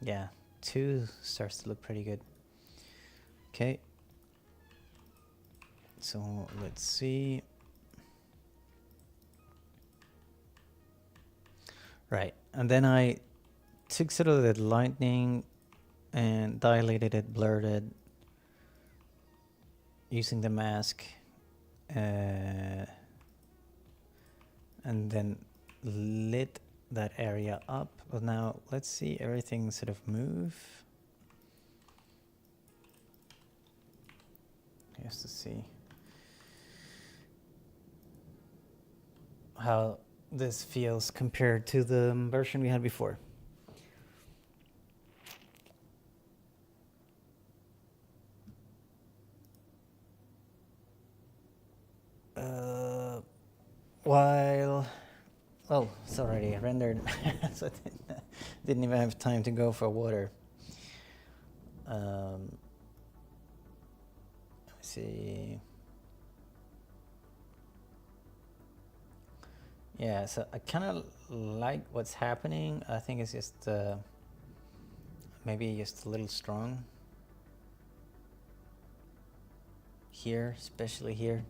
Yeah, 2 starts to look pretty good. Okay. So let's see. Right, and then I took sort of the lightning and dilated it, blurred it, using the mask, and then lit that area up. But now let's see everything sort of move. Just to see how this feels compared to the version we had before. Well, it's already rendered, so I didn't even have time to go for water. Let me see. Yeah, so I kind of like what's happening. I think it's just maybe just a little strong here, especially here.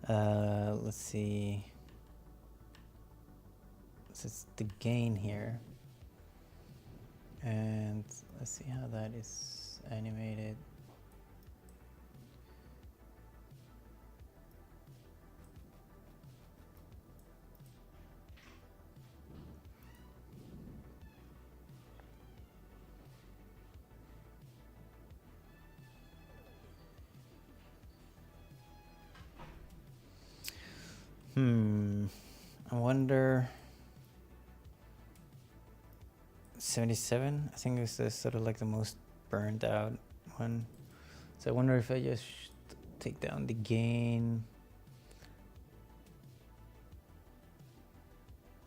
Let's see. This is the gain here, and let's see how that is animated. I wonder. 77. I think it's the sort of like the most burned out one. So I wonder if I just take down the gain.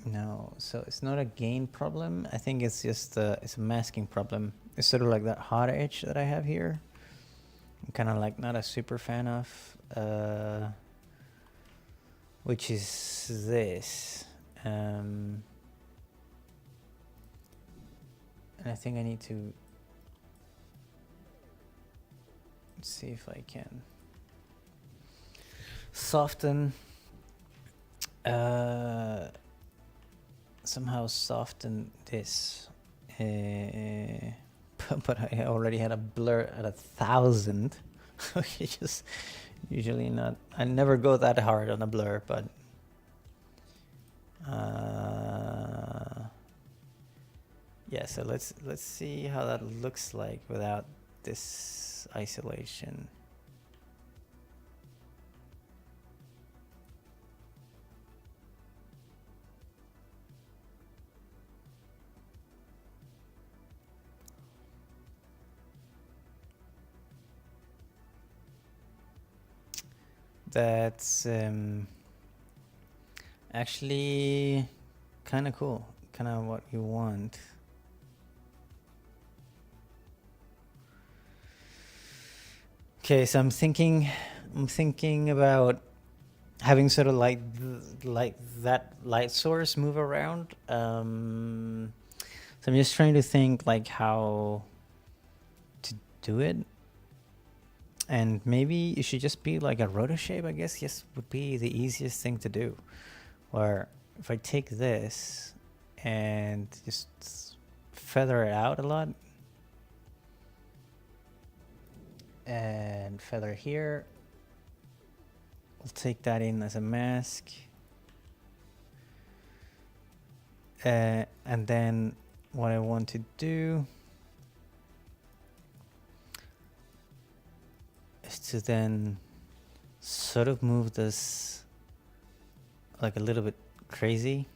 No, so it's not a gain problem. I think it's just it's a masking problem. It's sort of like that hot edge that I have here. I'm kind of like not a super fan of, which is this. And I think I need to see if I can soften, somehow soften this. But I already had a blur at 1,000. Okay, just usually not. I never go that hard on a blur, but yeah. So let's see how that looks like without this isolation. That's actually kind of cool, kind of what you want. Okay, so I'm thinking about having sort of like that light source move around. So I'm just trying to think like how to do it. And maybe it should just be like a rotor shape, I guess. Yes, would be the easiest thing to do. Or if I take this and just feather it out a lot, and feather here, we'll take that in as a mask. And then what I want to do is to then sort of move this like a little bit crazy,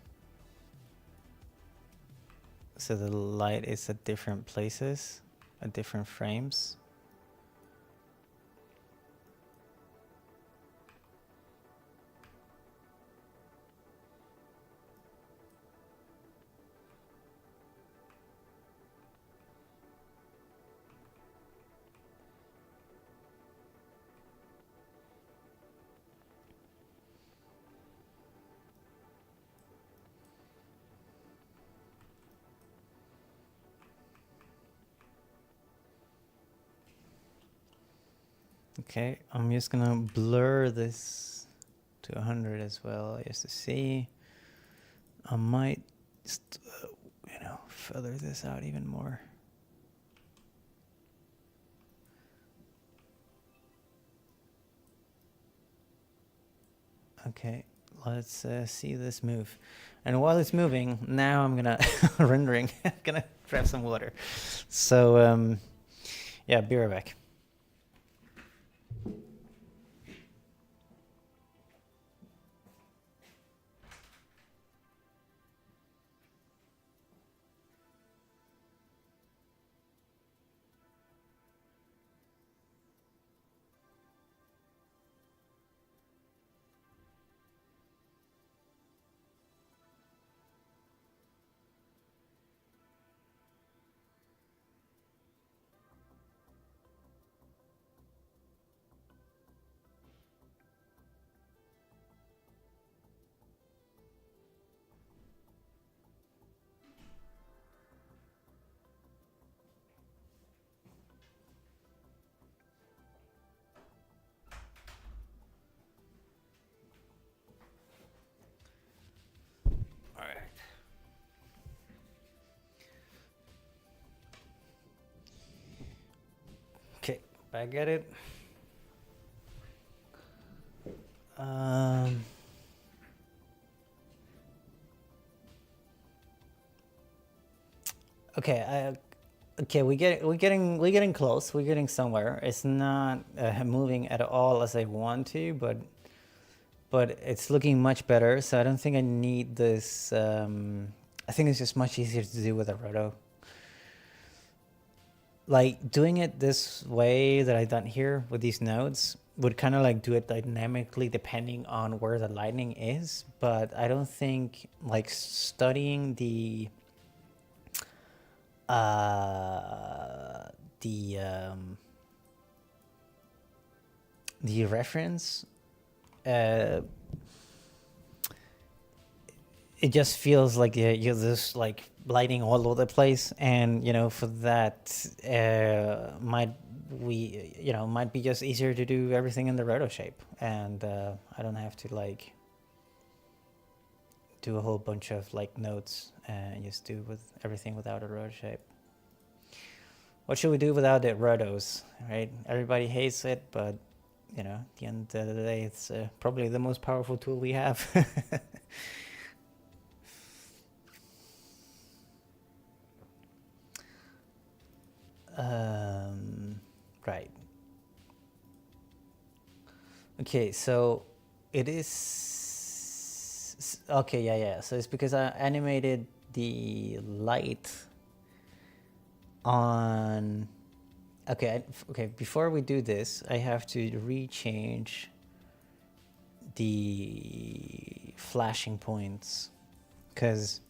so the light is at different places, at different frames. Okay, I'm just gonna blur this to 100 as well, just to see. I might just, feather this out even more. Okay, let's see this move. And while it's moving, now I'm gonna rendering. I'm gonna grab some water. So yeah, be right back. Okay, back at it. Okay, we're getting close. We're getting somewhere. It's not moving at all as I want to, but but it's looking much better. So I don't think I need this. I think it's just much easier to do with a roto. Like doing it this way that I've done here with these nodes would kind of like do it dynamically depending on where the lighting is, but I don't think like studying the reference, it just feels like you're just like lighting all over the place, and for that might be just easier to do everything in the roto shape, and I don't have to like do a whole bunch of like nodes and just do with everything without a roto shape. What should we do without the rotos, right? Everybody hates it, but at the end of the day, it's probably the most powerful tool we have. Right. Okay, so it is okay. Yeah. So it's because I animated the light on. Okay. Before we do this, I have to rechange the flashing points, because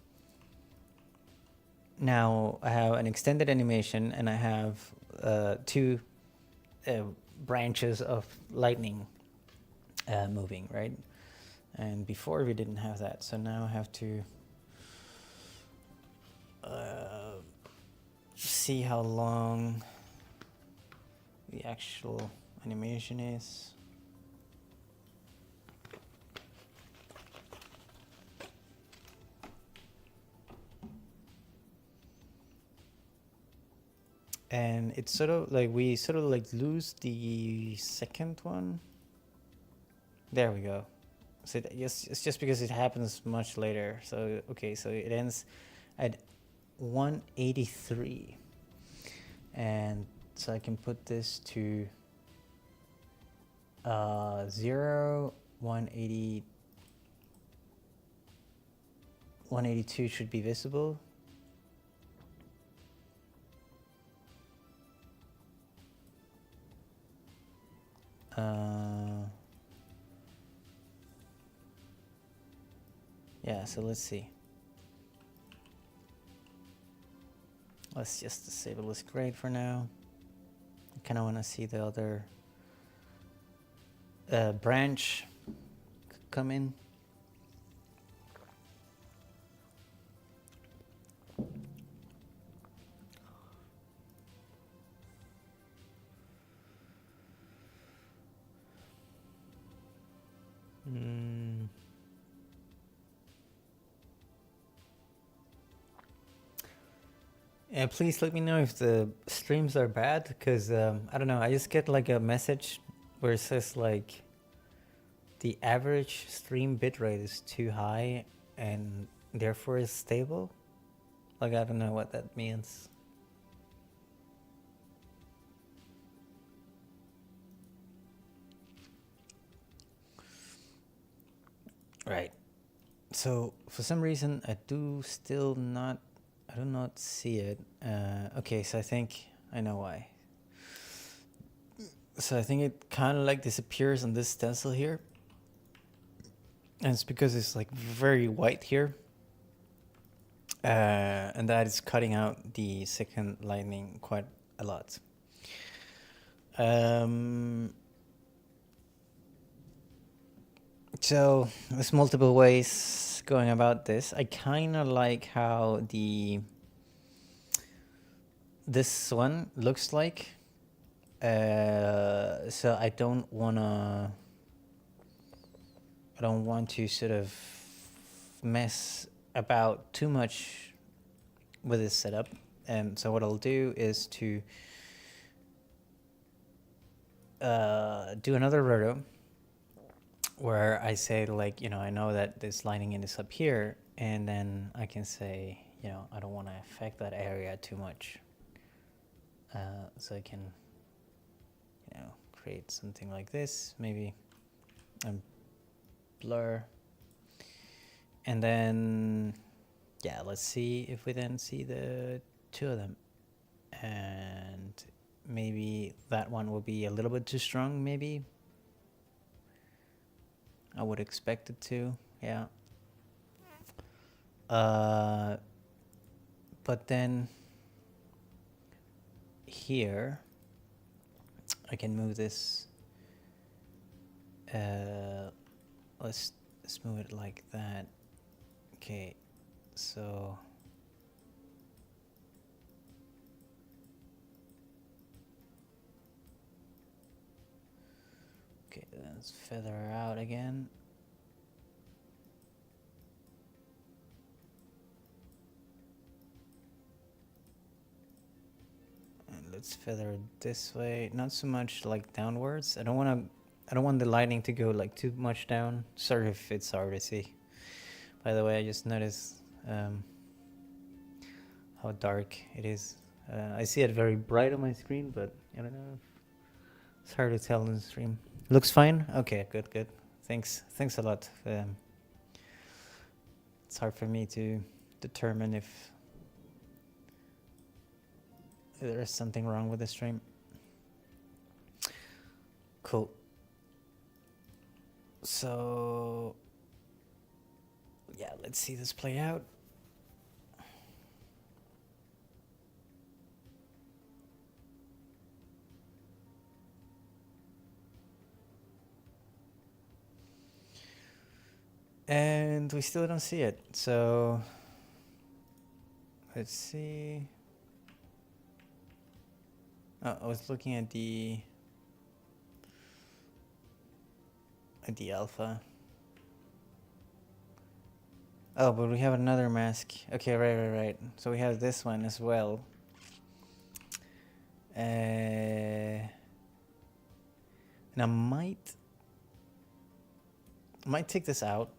now I have an extended animation and I have two branches of lightning moving, right? And before we didn't have that, so now I have to see how long the actual animation is. And it's sort of like we lose the second one. There we go. So it's just because it happens much later. So okay, so it ends at 183, and so I can put this to 0, 180, 182 should be visible. Yeah, so let's see. Let's just disable this grade for now. I kind of want to see the other branch come in. Yeah, please let me know if the streams are bad, because I don't know, I just get like a message where it says like the average stream bitrate is too high and therefore is stable. Like, I don't know what that means. Right. So for some reason I do not see it. Okay, so I think I know why. So I think it kind of like disappears on this stencil here. And it's because it's like very white here. And that is cutting out the second lightning quite a lot. So there's multiple ways going about this. I kind of like how this one looks like. So I don't want to sort of mess about too much with this setup. And so what I'll do is to do another roto where I say like, I know that this lining is up here, and then I can say, I don't want to affect that area too much. So I can, create something like this. Maybe I'm blur. And then, yeah, let's see if we then see the two of them. And maybe that one will be a little bit too strong, maybe. I would expect it to, yeah. But then here, I can move this. Let's move it like that. Okay, so okay, let's feather her out again. And let's feather it this way, not so much like downwards. I don't want the lighting to go like too much down. Sorry if it's hard to see. By the way, I just noticed how dark it is. I see it very bright on my screen, but I don't know. It's hard to tell in the stream. Looks fine? Okay, good, good. Thanks a lot. It's hard for me to determine if there is something wrong with the stream. Cool. So, yeah, let's see this play out. And we still don't see it, so let's see. Oh, I was looking at the alpha. Oh, but we have another mask. Okay, right. So we have this one as well. And I might take this out.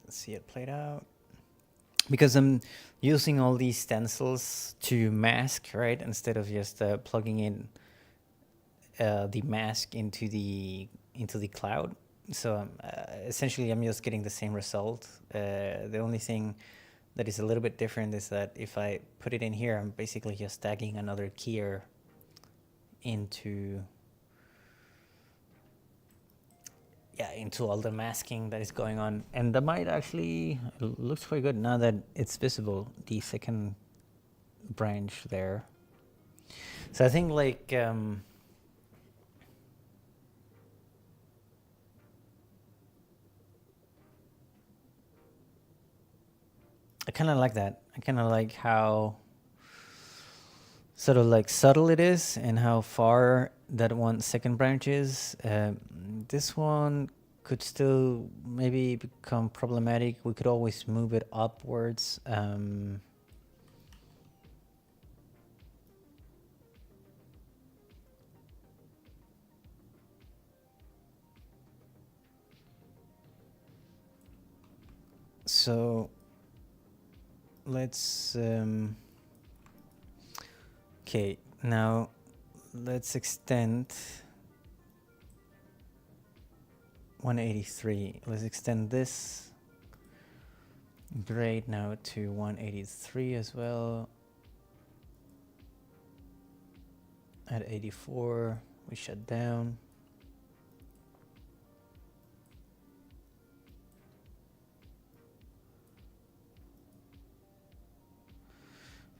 See it played out. Because I'm using all these stencils to mask, right? Instead of just plugging in the mask into the cloud. So essentially, I'm just getting the same result. The only thing that is a little bit different is that if I put it in here, I'm basically just tagging another keyer into all the masking that is going on. And that might actually, it looks quite good now that it's visible, the second branch there. So I think like, I kind of like that. I kind of like how sort of like subtle it is and how far that one second branch is. This one could still maybe become problematic. We could always move it upwards. So let's okay, now let's extend 183. Let's extend this grade now to 183 as well. At 84, we shut down.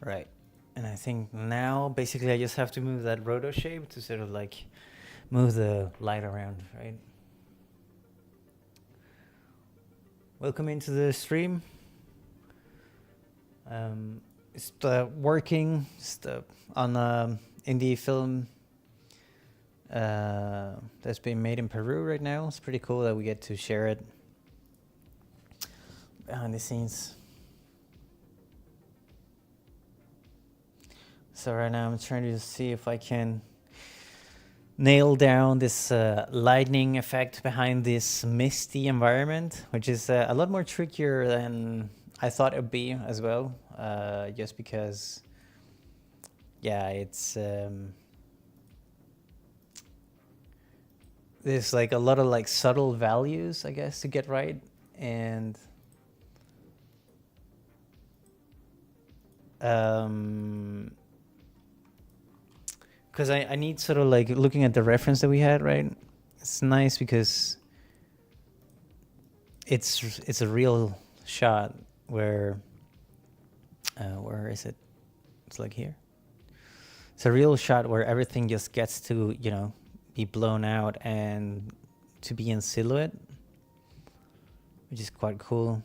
Right. And I think now basically I just have to move that roto shape to sort of like move the light around, right? Welcome into the stream. It's working on indie film that's being made in Peru right now. It's pretty cool that we get to share it behind the scenes. So right now I'm trying to see if I can nail down this lightning effect behind this misty environment, which is a lot more trickier than I thought it would be as well, just because, yeah, it's there's like a lot of like subtle values, I guess, to get right. And because I need sort of like looking at the reference that we had, right? It's nice because it's a real shot where is it? It's like here. It's a real shot where everything just gets to, you know, be blown out and to be in silhouette, which is quite cool.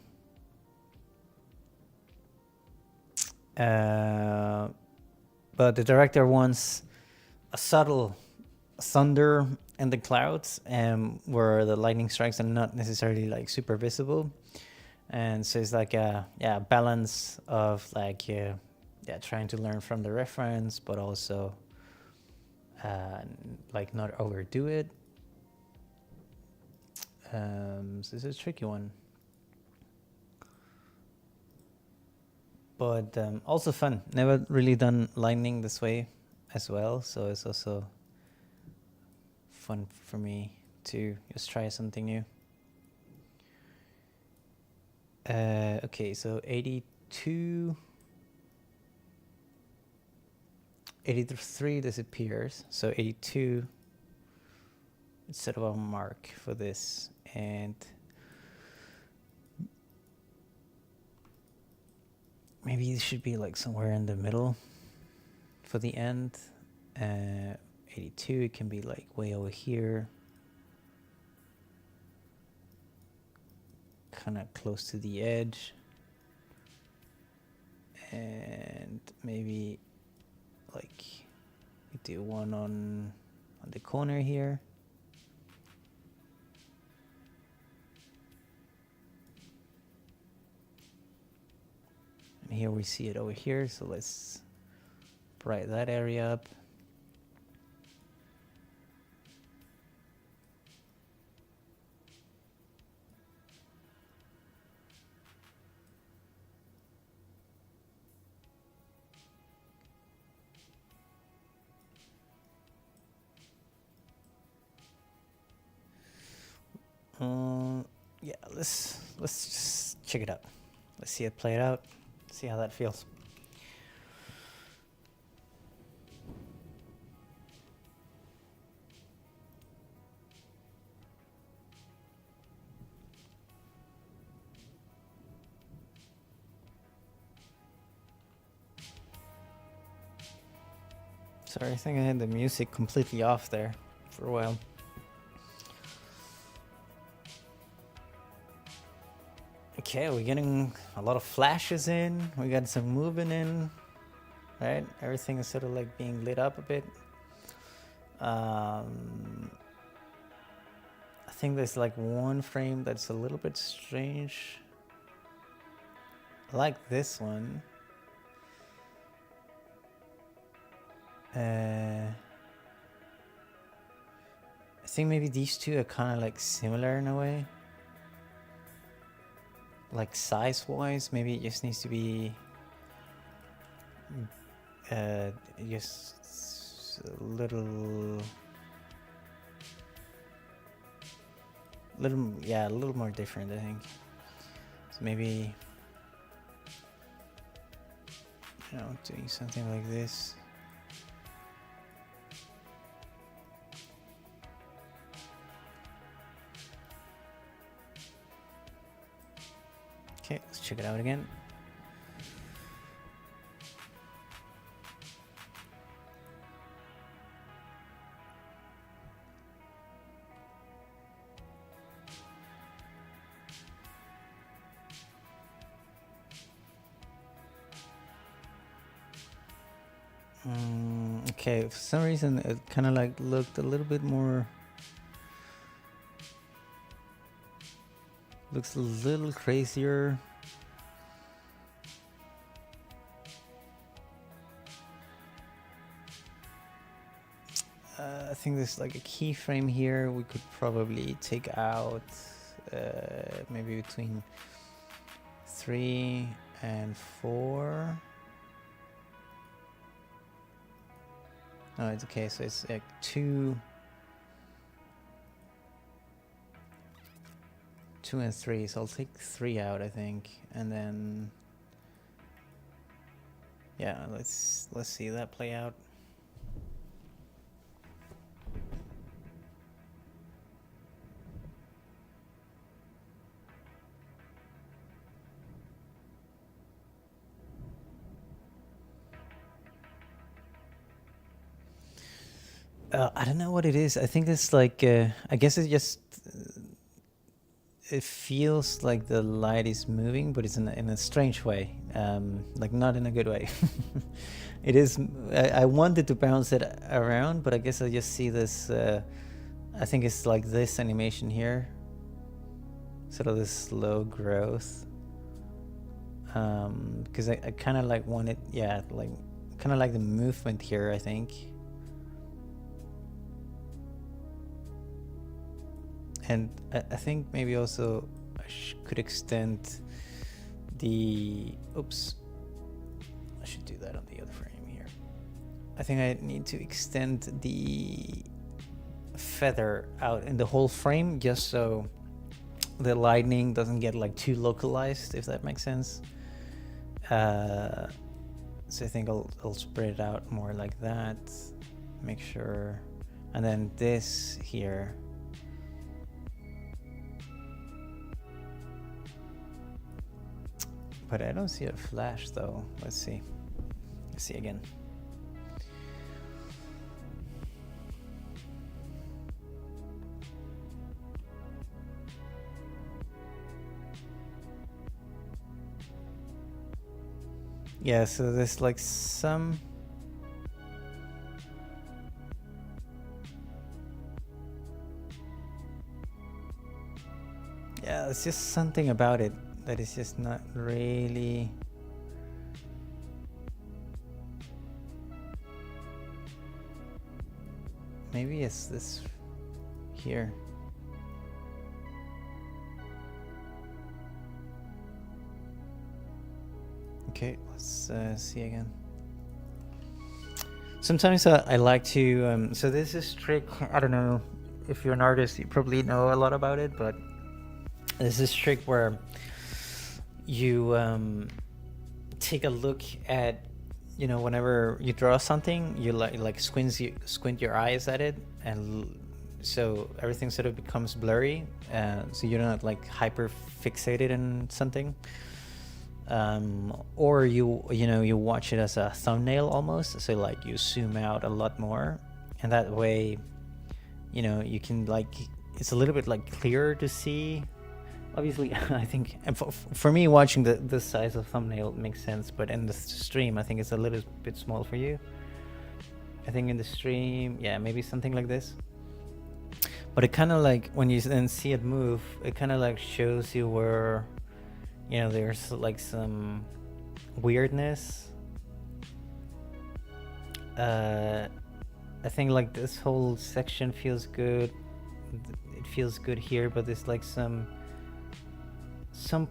But the director wants a subtle thunder in the clouds, where the lightning strikes are not necessarily like super visible. And so it's like a balance of like trying to learn from the reference, but also like not overdo it. So this is a tricky one, but also fun. Never really done lightning this way as well, so it's also fun for me to just try something new. Okay, so 82, 83 disappears, so 82 instead of a mark for this, and maybe it should be like somewhere in the middle for the end. 82, it can be like way over here, kind of close to the edge, and maybe like we do one on the corner here. And here we see it over here, so let's brighten that area up. Yeah, let's just check it out. Let's see it play it out. See how that feels. Sorry, I think I had the music completely off there for a while. Okay, we're getting a lot of flashes in. We got some moving in, right? Everything is sort of like being lit up a bit. I think there's like one frame that's a little bit strange. I like this one. I think maybe these two are kind of like similar in a way. Like size-wise, maybe it just needs to be just a little more different, I think. So maybe, you know, doing something like this. Okay, let's check it out again. Okay, for some reason it kind of like looked a little bit more, looks a little crazier. I think there's like a keyframe here we could probably take out, maybe between 3 and 4. No, it's okay, so it's like 2 2 and 3, so I'll take 3 out, I think, and then yeah, let's see that play out. I don't know what it is. I think it's like I guess it just it feels like the light is moving, but it's in a strange way, like not in a good way. It is. I wanted to bounce it around, but I guess I just see this. I think it's like this animation here, sort of this slow growth. Because I kind of like want it, yeah, like kind of like the movement here, I think. And I think maybe also I could extend the, oops, I should do that on the other frame here. I think I need to extend the feather out in the whole frame just so the lightning doesn't get like too localized, if that makes sense. So I think I'll spread it out more like that, make sure, and then this here. But I don't see a flash though. Let's see. Let's see again. Yeah, so there's like some... Yeah, it's just something about it that is just not really... Maybe it's this here. Okay, let's see again. Sometimes I like to, so this is trick, I don't know if you're an artist, you probably know a lot about it, but there's this trick where you take a look at, you know, whenever you draw something, you like squint your eyes at it, and so everything sort of becomes blurry, so you're not like hyper fixated on something. Or you know, you watch it as a thumbnail almost, so like you zoom out a lot more, and that way, you know, you can like, it's a little bit like clearer to see. Obviously, I think for me, watching the size of thumbnail makes sense, but in the stream, I think it's a little bit small for you. I think in the stream, yeah, maybe something like this. But it kind of like, when you then see it move, it kind of like shows you where, you know, there's like some weirdness. I think like this whole section feels good. It feels good here, but there's like some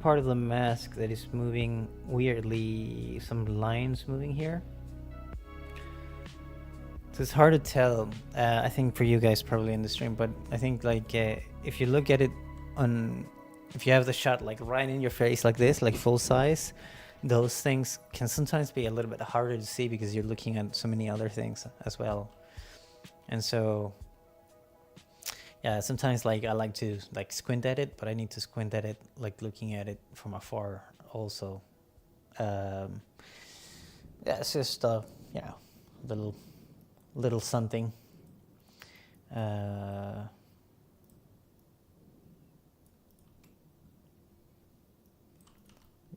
part of the mask that is moving weirdly, some lines moving here. So it's hard to tell, I think for you guys probably in the stream, but I think like if you look at it on, if you have the shot like right in your face like this, like full size, those things can sometimes be a little bit harder to see because you're looking at so many other things as well. And so yeah, sometimes like I like to like squint at it, but I need to squint at it like looking at it from afar also. Yeah, it's just you know, little something. I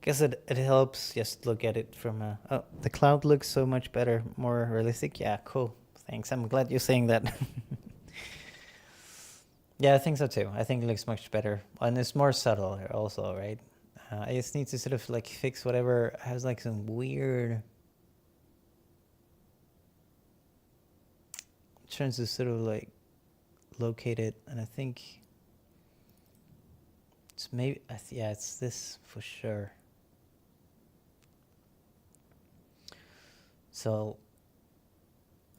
guess it helps just look at it from a, oh, the cloud looks so much better, more realistic. Yeah, cool. Thanks. I'm glad you're saying that. Yeah, I think so too. I think it looks much better, and it's more subtle also, right? I just need to sort of like fix whatever has like some weird. Trying to sort of like locate it, and I think it's maybe, yeah, it's this for sure. So,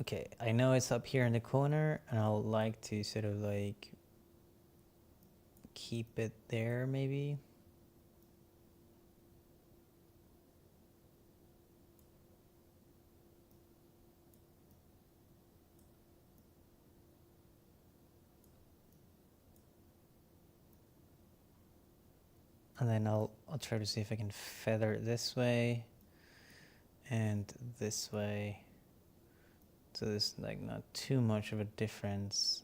okay, I know it's up here in the corner, and I'll like to sort of like keep it there maybe. And then I'll try to see if I can feather it this way and this way. So there's like not too much of a difference,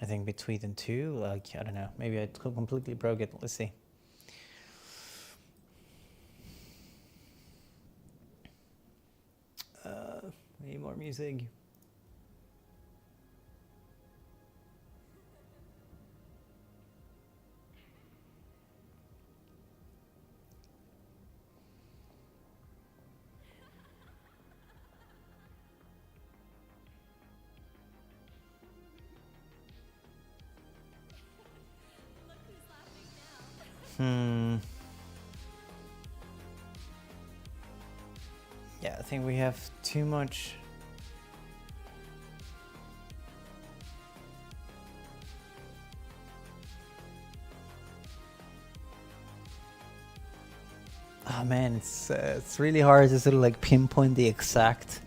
I think, between the two. Like, I don't know, maybe I completely broke it. Let's see. We need more music. Yeah, I think we have too much. Oh man, it's really hard to sort of like pinpoint the exact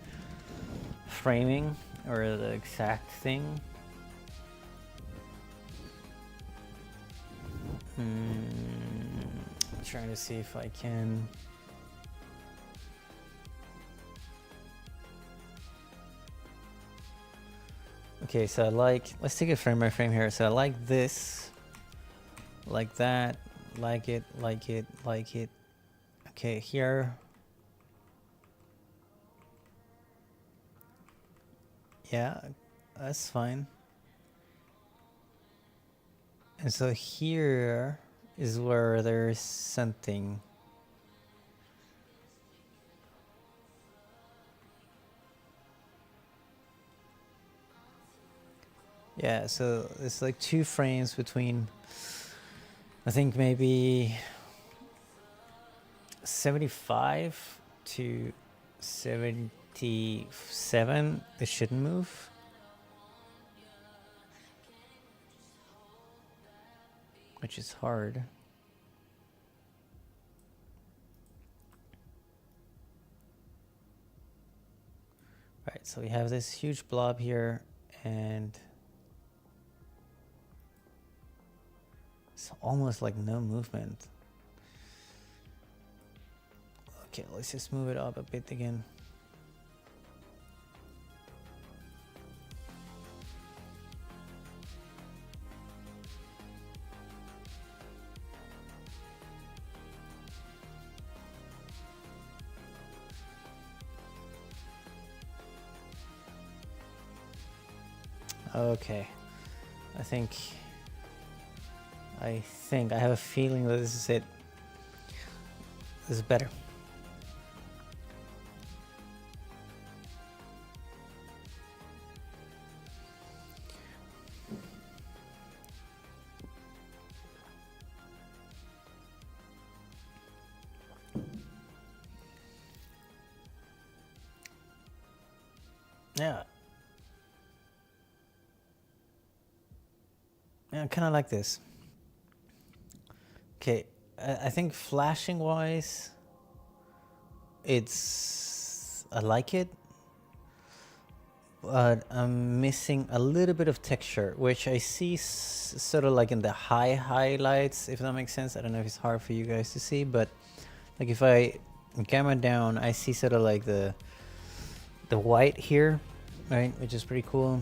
framing or the exact thing. Trying to see if I can. Okay, so I like, let's take it frame by frame here. So I like this, like that, like it, like it, like it. Okay, here. Yeah, that's fine. And so here is where there's something. Yeah, so it's like 2 frames between, I think maybe 75 to 77. It shouldn't move. Which is hard. Right, so we have this huge blob here, and it's almost like no movement. Okay, let's just move it up a bit again. Okay, I think I have a feeling that this is it. This is better. Yeah. Yeah, I kind of like this. Okay, I think flashing wise, I like it, but I'm missing a little bit of texture, which I see sort of like in the high highlights, if that makes sense. I don't know if it's hard for you guys to see, but like if I gamma down, I see sort of like the white here, right, which is pretty cool.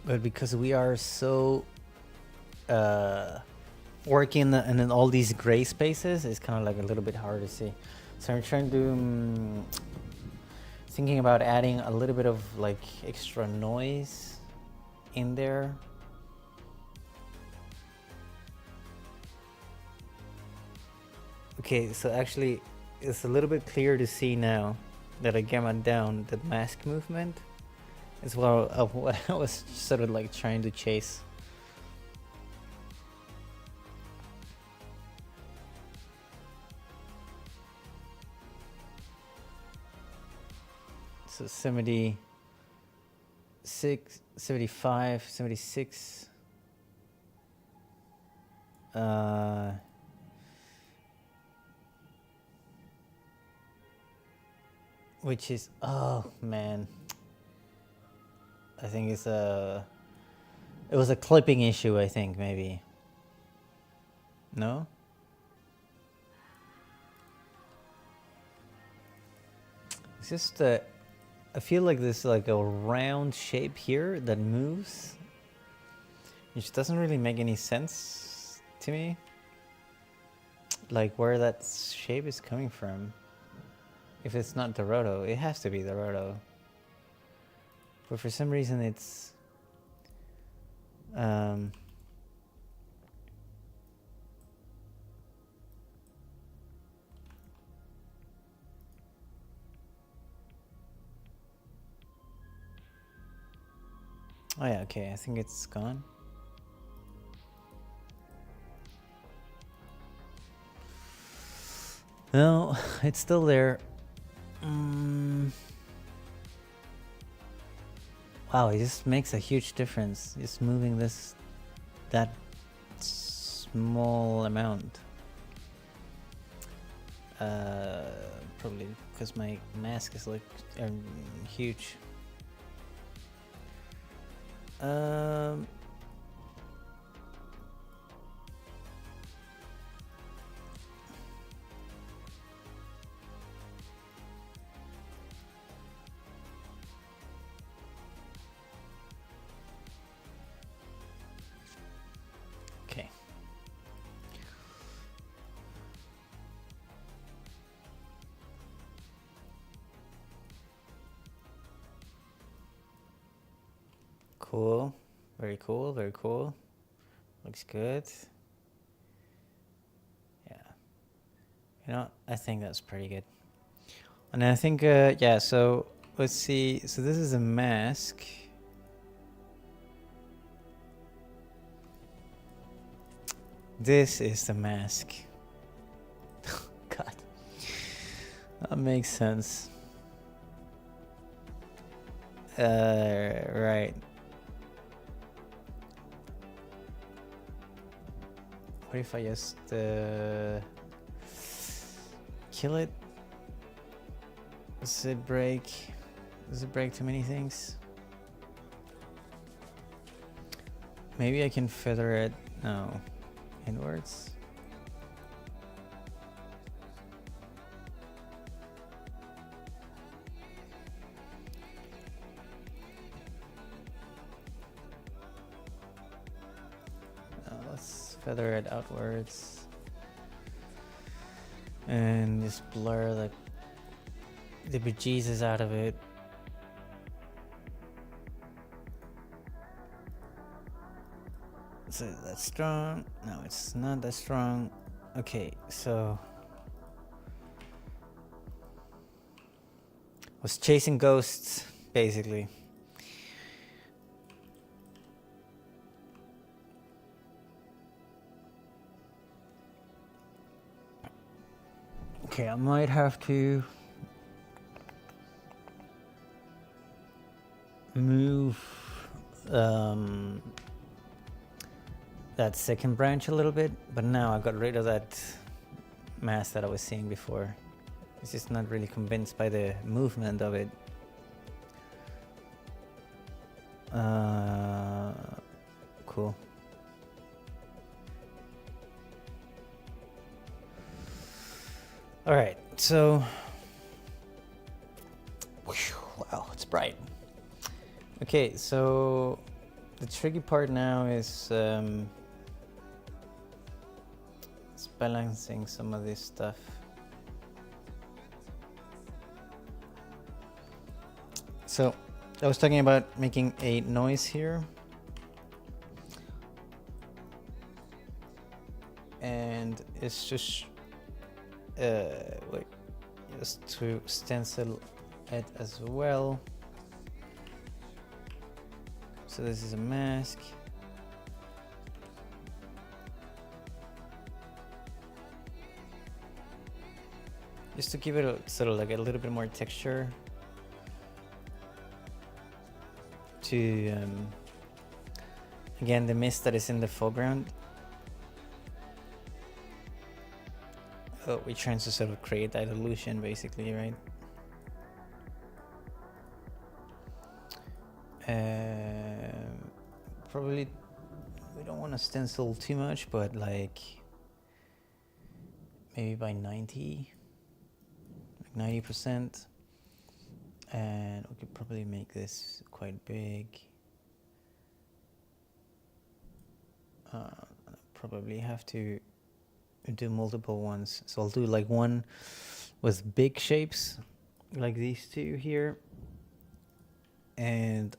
But because we are so working in all these gray spaces, it's kind of like a little bit hard to see. So I'm trying to thinking about adding a little bit of like extra noise in there. Okay, so actually it's a little bit clearer to see now that I gamma down the mask movement as well of what I was sort of like trying to chase. So 70 6, 75, 76. Which is, oh man, I think it was a clipping issue, I think, maybe. No? It's just I feel like there's like a round shape here that moves, which doesn't really make any sense to me. Like where that shape is coming from. If it's not the roto, it has to be the roto. But for some reason it's oh yeah, okay, I think it's gone. No, it's still there. Wow, it just makes a huge difference. Just moving that small amount. Probably because my mask is like huge. Okay. Cool. Very cool, very cool. Looks good. Yeah. You know, I think that's pretty good. And I think, yeah, so let's see. So this is a mask. This is the mask. God. That makes sense. Right. What if I just kill it? Does it break? Does it break too many things? Maybe I can feather it. No. Inwards. Let's feather it outwards and just blur the bejesus out of it. So that's strong. No, it's not that strong. Okay, so was chasing ghosts basically. Okay, I might have to move that second branch a little bit, but now I got rid of that mass that I was seeing before. It's just not really convinced by the movement of it. Cool. All right, so wow, it's bright. Okay, so the tricky part now is it's balancing some of this stuff. So I was talking about making a noise here, and it's just wait, just to stencil it as well. So this is a mask. Just to give it a sort of like a little bit more texture. to again, the mist that is in the foreground. Oh, we're trying to sort of create that illusion, basically, right? Probably we don't want to stencil too much, but like maybe by 90, like 90%. And we could probably make this quite big. Probably have to do multiple ones. So I'll do like one with big shapes, like these two here. And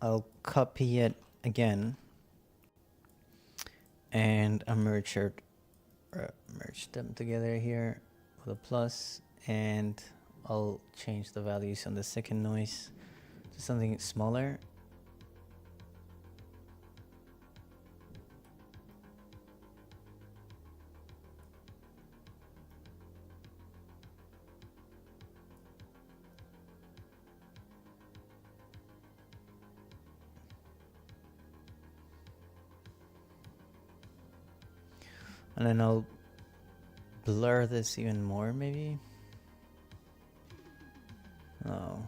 I'll copy it again. And I merge them together here with a plus. And I'll change the values on the second noise to something smaller. And then I'll blur this even more, maybe. Oh,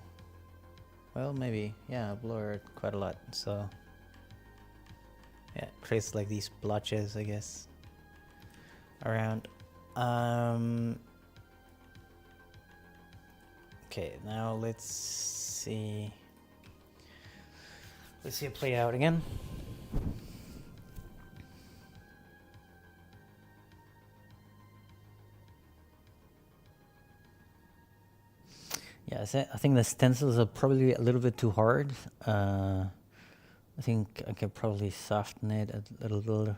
well, maybe, yeah, blur it quite a lot. So yeah, it creates like these blotches, I guess, around. Okay, now let's see it play out again. Yeah, I think the stencils are probably a little bit too hard. I think I could probably soften it a little.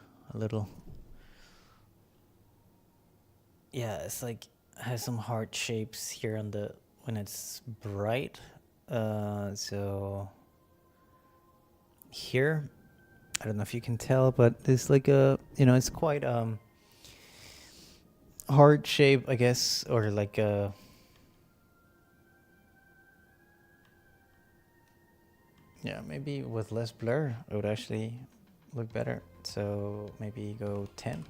Yeah, it's like has some hard shapes here on the when it's bright. So here, I don't know if you can tell, but there's like a it's quite hard shape, I guess, or like a. Yeah, maybe with less blur, it would actually look better. So maybe go 10.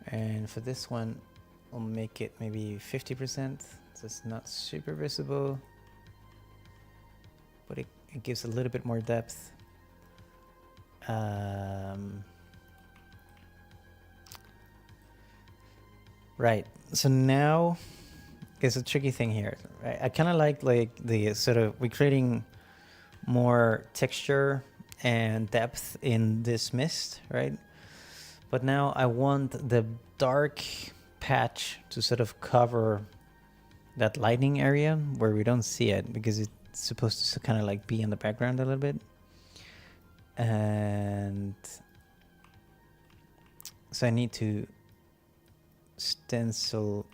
And for this one, I'll make it maybe 50%. So it's not super visible, but it gives a little bit more depth. Right. So now it's a tricky thing here. Right? I kind of like the sort of we're creating more texture and depth in this mist, right? But now I want the dark patch to sort of cover that lighting area where we don't see it because it's supposed to kind of like be in the background a little bit. And so I need to stencil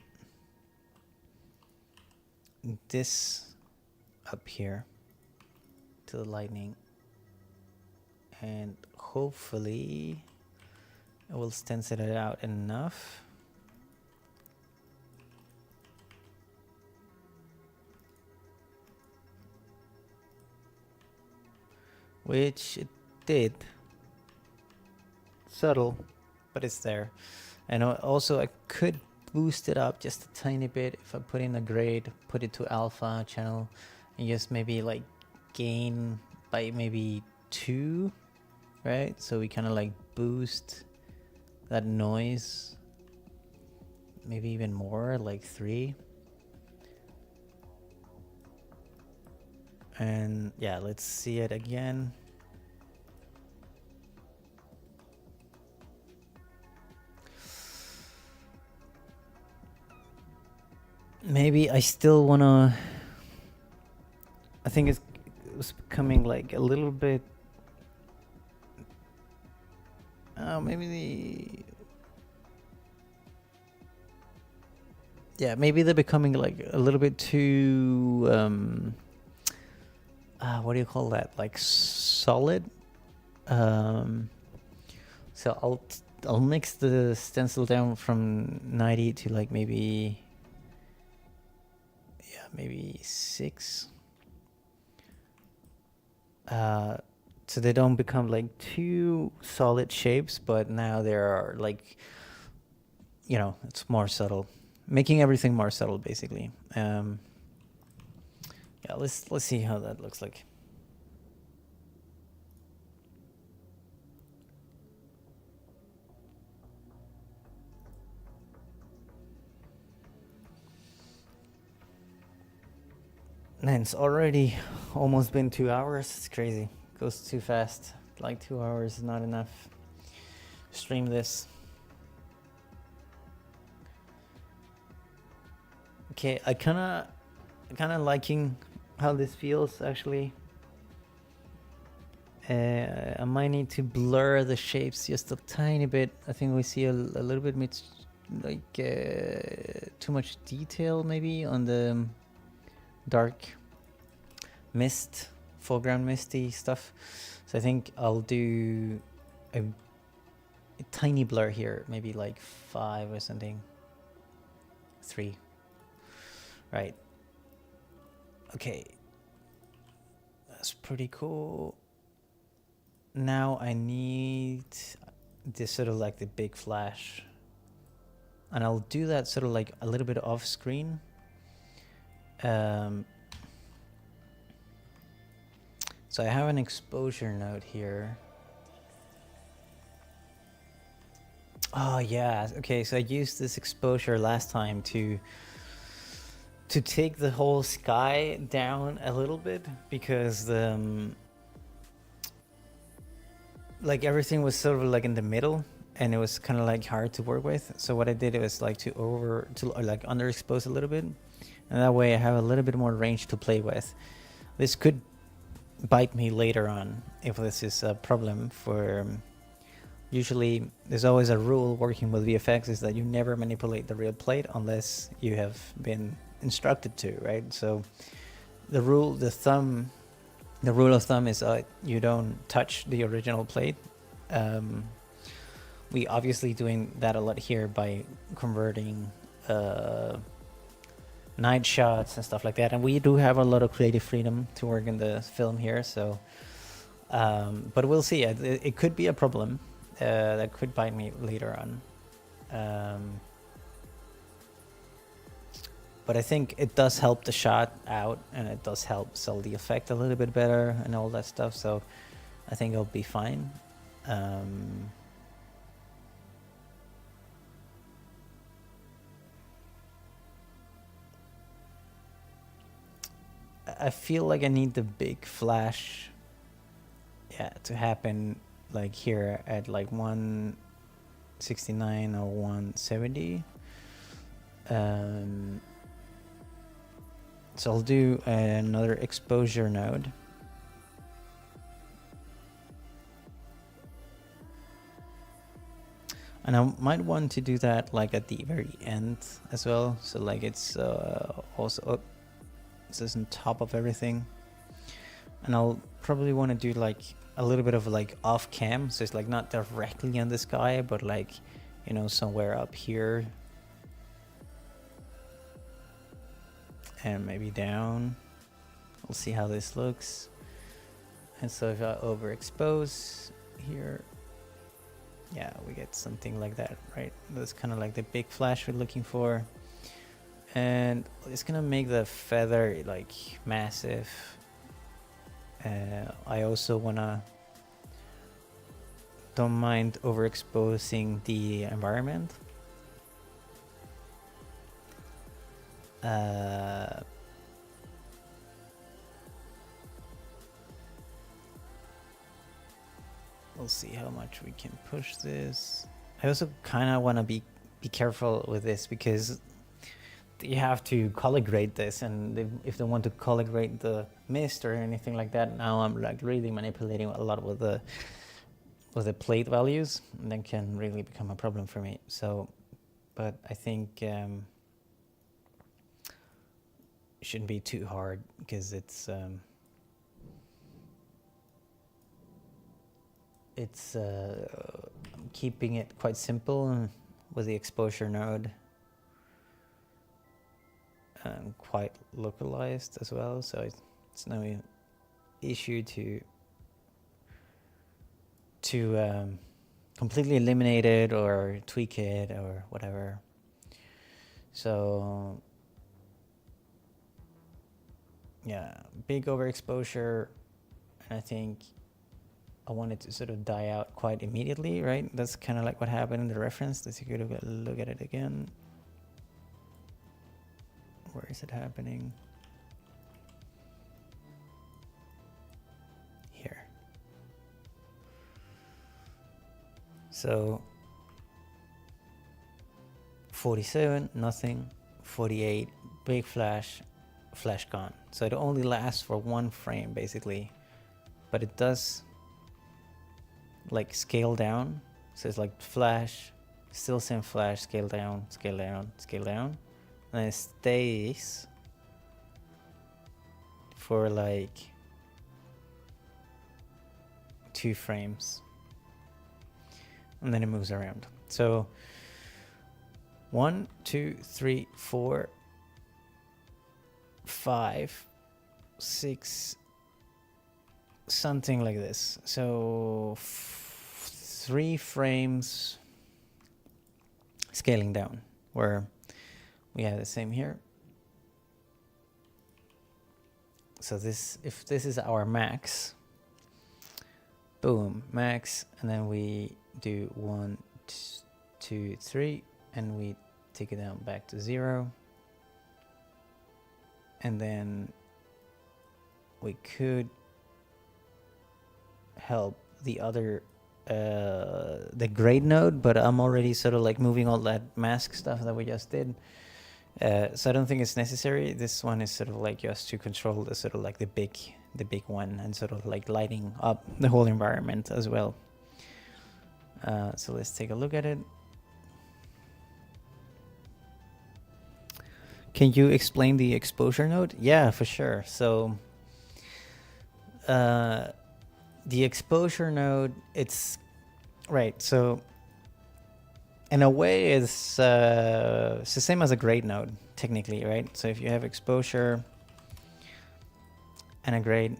this up here to the lightning, and hopefully I will stencil it out enough. Which it did. Subtle, but it's there. And also I could boost it up just a tiny bit if I put in a grade, put it to alpha channel, and just maybe like gain by maybe 2, right? So we kind of like boost that noise, maybe even more, like 3. And yeah, let's see it again. Maybe I still wanna. I think it was becoming like a little bit. Maybe they're becoming like a little bit too. What do you call that? Like solid. So I'll mix the stencil down from 90 to like maybe yeah, maybe 6. So they don't become like too solid shapes, but now there are like, you know, it's more subtle, making everything more subtle basically. Yeah, let's see how that looks like. Man, it's already almost been 2 hours. It's crazy. It goes too fast. Like 2 hours is not enough. Stream this. Okay, I kinda liking how this feels actually. I might need to blur the shapes just a tiny bit. I think we see a little bit like too much detail maybe on the dark mist, foreground misty stuff. So I think I'll do a tiny blur here, maybe like 5 or something. 3. Right. Okay. That's pretty cool. Now I need this sort of like the big flash. And I'll do that sort of like a little bit off screen. So I have an exposure node here. Oh yeah, okay, so I used this exposure last time to take the whole sky down a little bit because the like everything was sort of like in the middle and it was kind of like hard to work with. So what I did was like to like underexpose a little bit, and that way I have a little bit more range to play with. This could bite me later on if this is a problem for usually there's always a rule working with VFX is that you never manipulate the real plate unless you have been instructed to, right? So the rule of thumb is you don't touch the original plate. We obviously doing that a lot here by converting night shots and stuff like that, and we do have a lot of creative freedom to work in the film here, so but we'll see. It could be a problem that could bite me later on, but I think it does help the shot out and it does help sell the effect a little bit better and all that stuff, so I think it'll be fine. I feel like I need the big flash, yeah, to happen like here at like 169 or 170. So I'll do another exposure node. And I might want to do that like at the very end as well. So like it's also up. This is on top of everything. And I'll probably want to do like a little bit of like off cam. So it's like not directly on the sky, but like, you know, somewhere up here. And maybe down. We'll see how this looks. And so if I overexpose here, yeah, we get something like that, right? That's kind of like the big flash we're looking for. And it's gonna make the feather like massive. I also don't mind overexposing the environment. We'll see how much we can push this. I also kind of want to be careful with this because you have to color grade this, and if they want to color grade the mist or anything like that, now I'm like really manipulating a lot with the plate values, and that can really become a problem for me. So, but I think it shouldn't be too hard because it's keeping it quite simple with the exposure node. quite localized as well, so it's no issue to completely eliminate it or tweak it or whatever. So yeah, big overexposure, and I think I wanted to sort of die out quite immediately, right? That's kind of like what happened in the reference. Let's take a look at it again. Where is it happening? Here. So 47, nothing. 48, big flash, flash gone. So it only lasts for one frame basically, but it does like scale down. So it's like flash, still same flash, scale down, scale down, scale down, and it stays for like 2 frames, and then it moves around. So 1, 2, 3, 4, 5, 6, something like this. So 3 frames scaling down, where we have the same here. So this, if this is our max, boom, max, and then we do 1, 2, 3, and we take it down back to 0, and then we could help the other the grade node, but I'm already sort of like moving all that mask stuff that we just did, so I don't think it's necessary. This one is sort of like just to control the sort of like the big one, and sort of like lighting up the whole environment as well. So let's take a look at it. Can you explain the exposure node? Yeah, for sure. So the exposure node, it's right. So in a way, it's the same as a grade node, technically, right? So if you have exposure and a grade,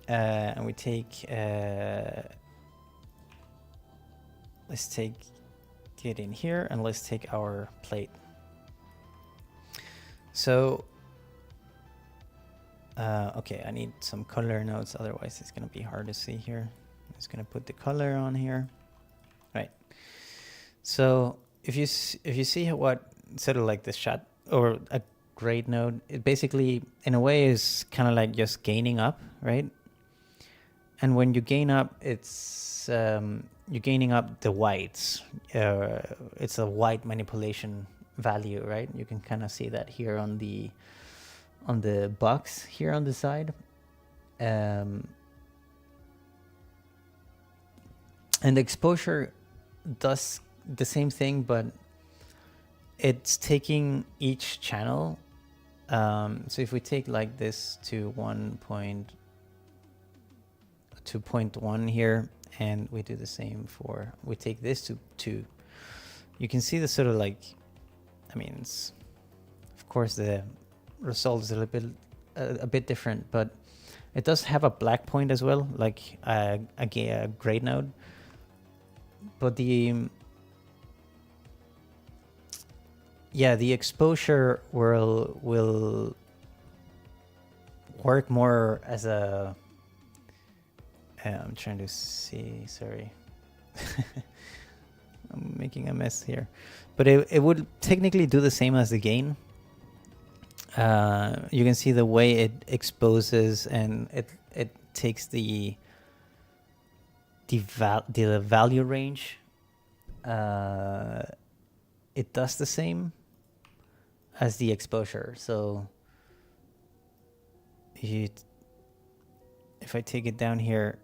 and we take, let's take it in here, and let's take our plate. So okay, I need some color nodes, otherwise it's gonna be hard to see here. I'm just gonna put the color on here. Right. So if you see what sort of like this shot or a grade node, it basically in a way is kind of like just gaining up, right? And when you gain up, it's you're gaining up the whites. It's a white manipulation value, right? You can kind of see that here on the box here on the side, and the exposure does the same thing, but it's taking each channel. So if we take like this to 2.1 here, and we do the same for, we take this to 2, you can see the sort of like, I mean, it's, of course the result is a bit different, but it does have a black point as well, like a grade node. But the exposure will work more as a I'm trying to see, sorry. I'm making a mess here, but it would technically do the same as the gain. You can see the way it exposes, and it takes the value range. It does the same as the exposure. So if I take it down here,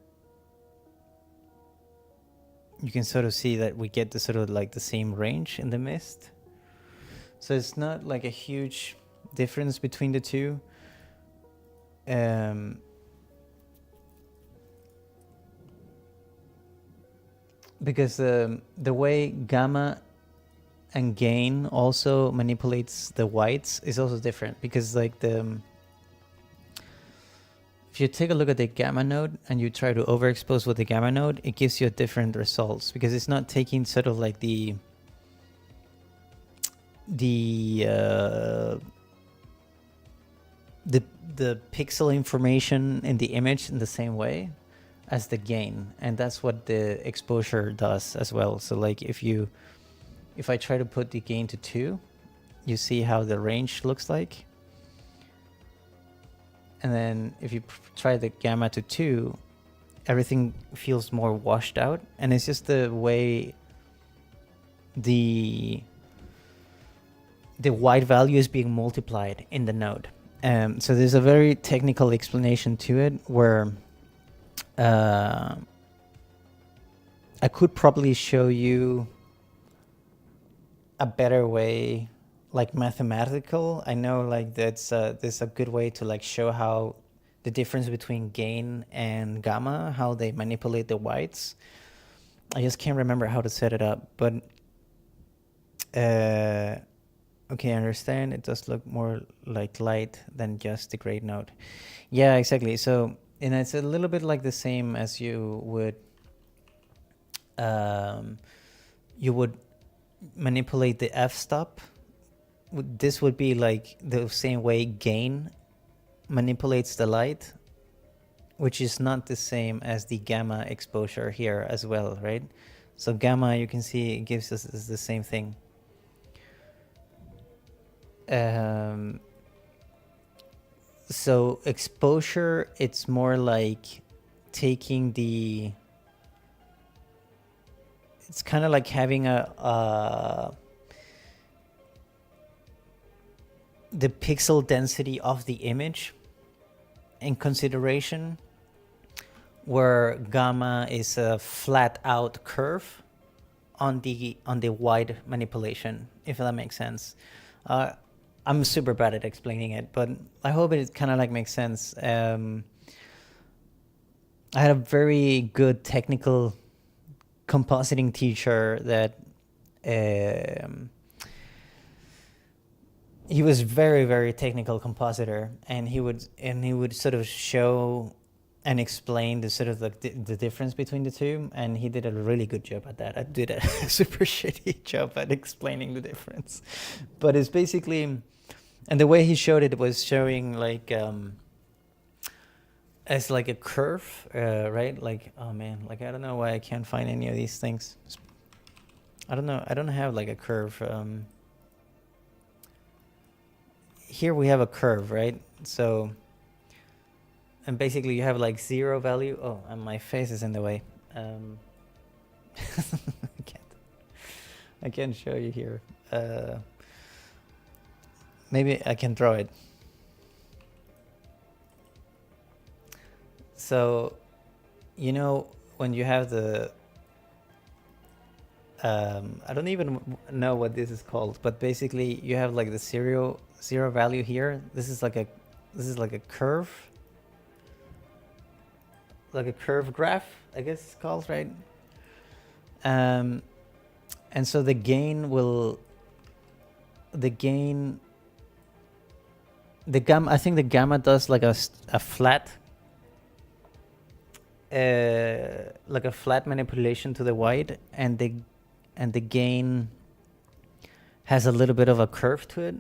you can sort of see that we get the sort of like the same range in the mist. So it's not like a huge difference between the two. Because the way gamma and gain also manipulates the whites is also different, because like if you take a look at the gamma node and you try to overexpose with the gamma node, it gives you different results, because it's not taking sort of like the pixel information in the image in the same way as the gain, and that's what the exposure does as well. So like if I try to put the gain to 2, you see how the range looks like. And then if you try the gamma to 2, everything feels more washed out, and it's just the way the white value is being multiplied in the node. So there's a very technical explanation to it, where I could probably show you a better way, like mathematical. I know like that's there's a good way to like show how the difference between gain and gamma, how they manipulate the whites. I just can't remember how to set it up, but okay, I understand. It does look more like light than just the gray node. Yeah, exactly. So, and it's a little bit like the same as you would manipulate the f-stop. This would be like the same way gain manipulates the light, which is not the same as the gamma exposure here as well, right? So gamma, you can see it gives us the same thing. So exposure, it's more like taking the, it's kind of like having the pixel density of the image in consideration, where gamma is a flat out curve on the wide manipulation, if that makes sense. I'm super bad at explaining it, but I hope it kind of like makes sense. I had a very good technical compositing teacher that he was very, very technical compositor, and he would sort of show and explain the sort of the difference between the two, and he did a really good job at that. I did a super shitty job at explaining the difference, but it's basically, and the way he showed it was showing like as like a curve, right? Like, oh man, like I don't know why I can't find any of these things. I don't know. I don't have like a curve. Here we have a curve, right? So, and basically you have like 0 value. Oh, and my face is in the way. I can't show you here. Maybe I can draw it. So, you know, when you have the, I don't even know what this is called, but basically you have like the zero value here. This is like a curve, like a curve graph, I guess it's called, right? And so the gain, I think the gamma does like a flat, like a flat manipulation to the white, and the gain has a little bit of a curve to it.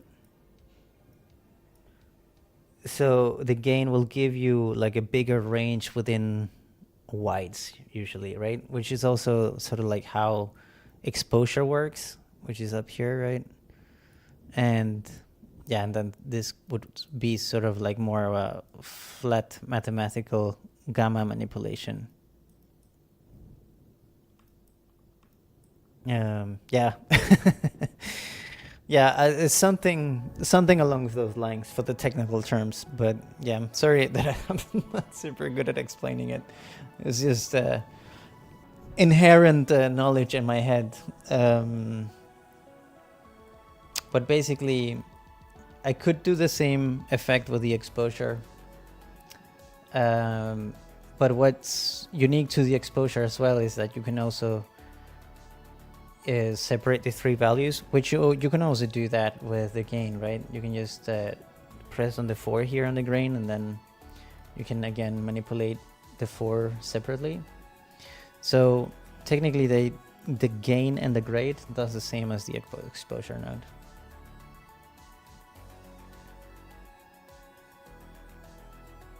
So the gain will give you like a bigger range within whites usually, right? Which is also sort of like how exposure works, which is up here, right? And yeah, and then this would be sort of like more of a flat mathematical gamma manipulation. Yeah. Yeah, it's something along those lines for the technical terms, but yeah, I'm sorry that I'm not super good at explaining it. It's just inherent knowledge in my head. But basically, I could do the same effect with the exposure. But what's unique to the exposure as well is that you can also is separate the three values, which you can also do that with the gain, right? You can just press on the 4 here on the grain, and then you can again manipulate the 4 separately. So technically the gain and the grade does the same as the exposure node.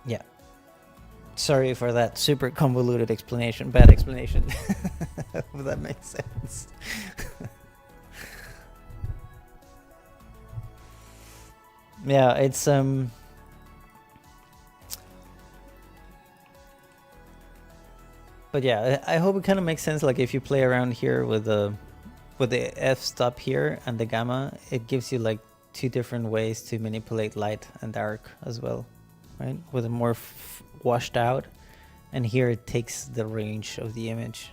Yeah. Sorry for that super convoluted explanation, bad explanation. If that makes sense. Yeah, it's but yeah, I hope it kind of makes sense. Like if you play around here with the f stop here and the gamma, it gives you like 2 different ways to manipulate light and dark as well, right? With a more washed out, and here it takes the range of the image.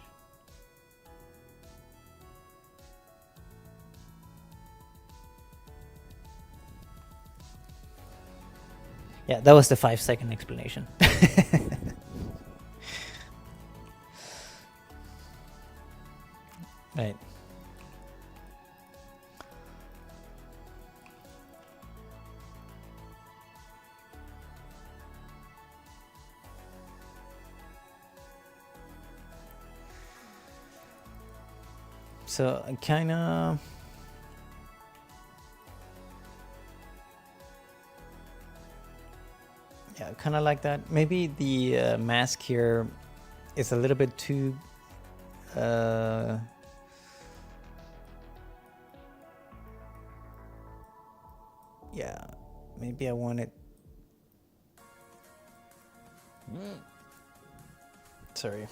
Yeah, that was the 5-second explanation. Right. So I kind of... Yeah, kind of like that. Maybe the mask here is a little bit too... yeah, maybe I want it... Sorry.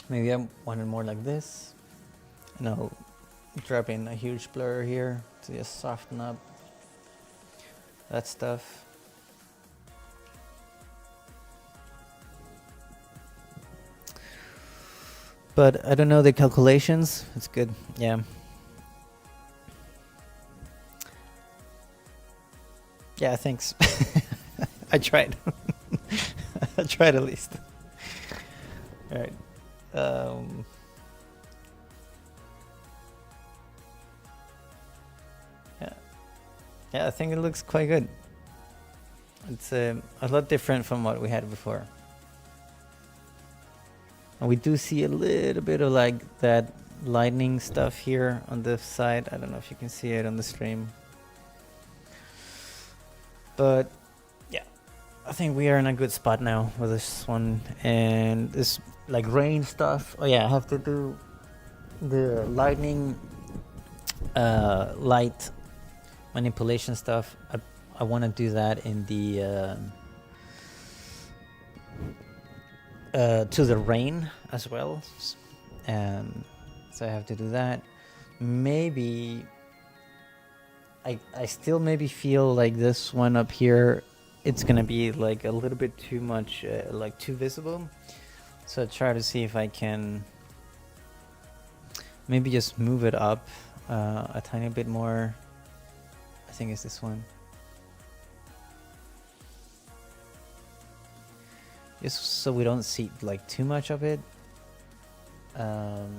Maybe I want it more like this. And I'll drop in a huge blur here to just soften up that stuff. But I don't know the calculations. It's good. Yeah. Yeah, thanks. I tried. I tried at least. All right. Yeah, I think it looks quite good. It's a lot different from what we had before. And we do see a little bit of like that lightning stuff here on the side. I don't know if you can see it on the stream. But yeah, I think we are in a good spot now with this one. And this like rain stuff. Oh yeah, I have to do the lightning light manipulation stuff. I want to do that in the to the rain as well, so I have to do that. Maybe I still maybe feel like this one up here, it's gonna be like a little bit too much, like too visible. So I try to see if I can maybe just move it up a tiny bit more. I think it's this one. Just so we don't see like too much of it. So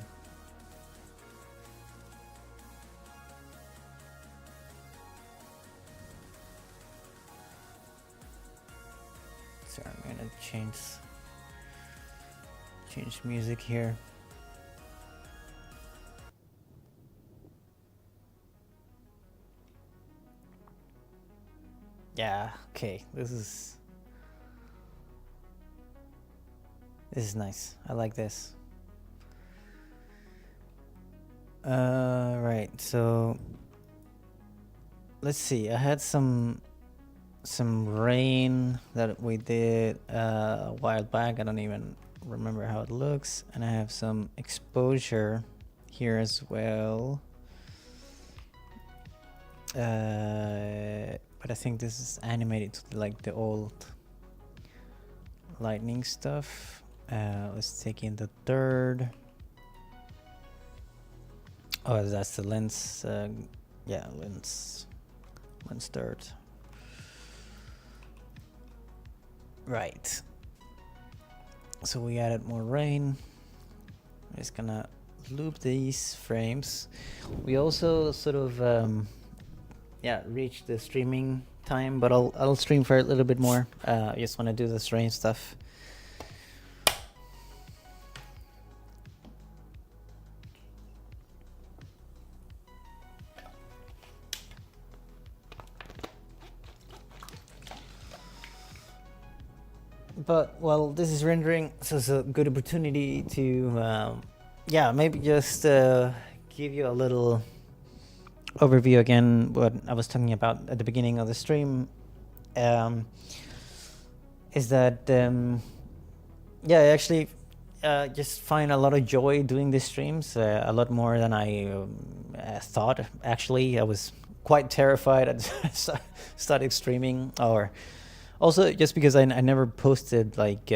I'm gonna change music here. Yeah, okay. This is nice. I like this. Right. So let's see. I had some rain that we did a while back. I don't even remember how it looks. And I have some exposure here as well. But I think this is animated to like the old lightning stuff. Let's take in the third. Oh, that's the lens. Yeah, lens third. Right. So we added more rain. I'm just gonna loop these frames. We also sort of reached the streaming time, but I'll stream for a little bit more. I just want to do the strange stuff. But well, this is rendering, so it's a good opportunity to maybe just give you a little overview again what I was talking about at the beginning of the stream. Is that I actually just find a lot of joy doing these streams, a lot more than I thought. Actually, I was quite terrified at started streaming, or also just because I never posted like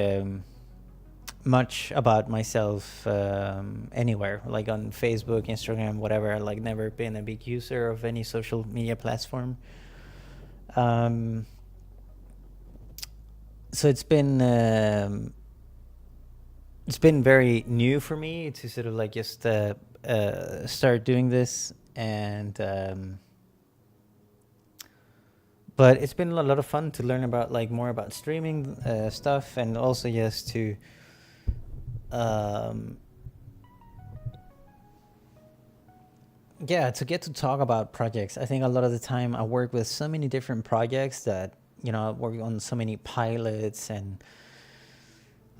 much about myself anywhere, like on Facebook, Instagram, whatever. Like never been a big user of any social media platform. So it's been very new for me to sort of like just start doing this, and but it's been a lot of fun to learn about like more about streaming stuff, and also just to to get to talk about projects. I think a lot of the time I work with so many different projects that, you know, I work on so many pilots and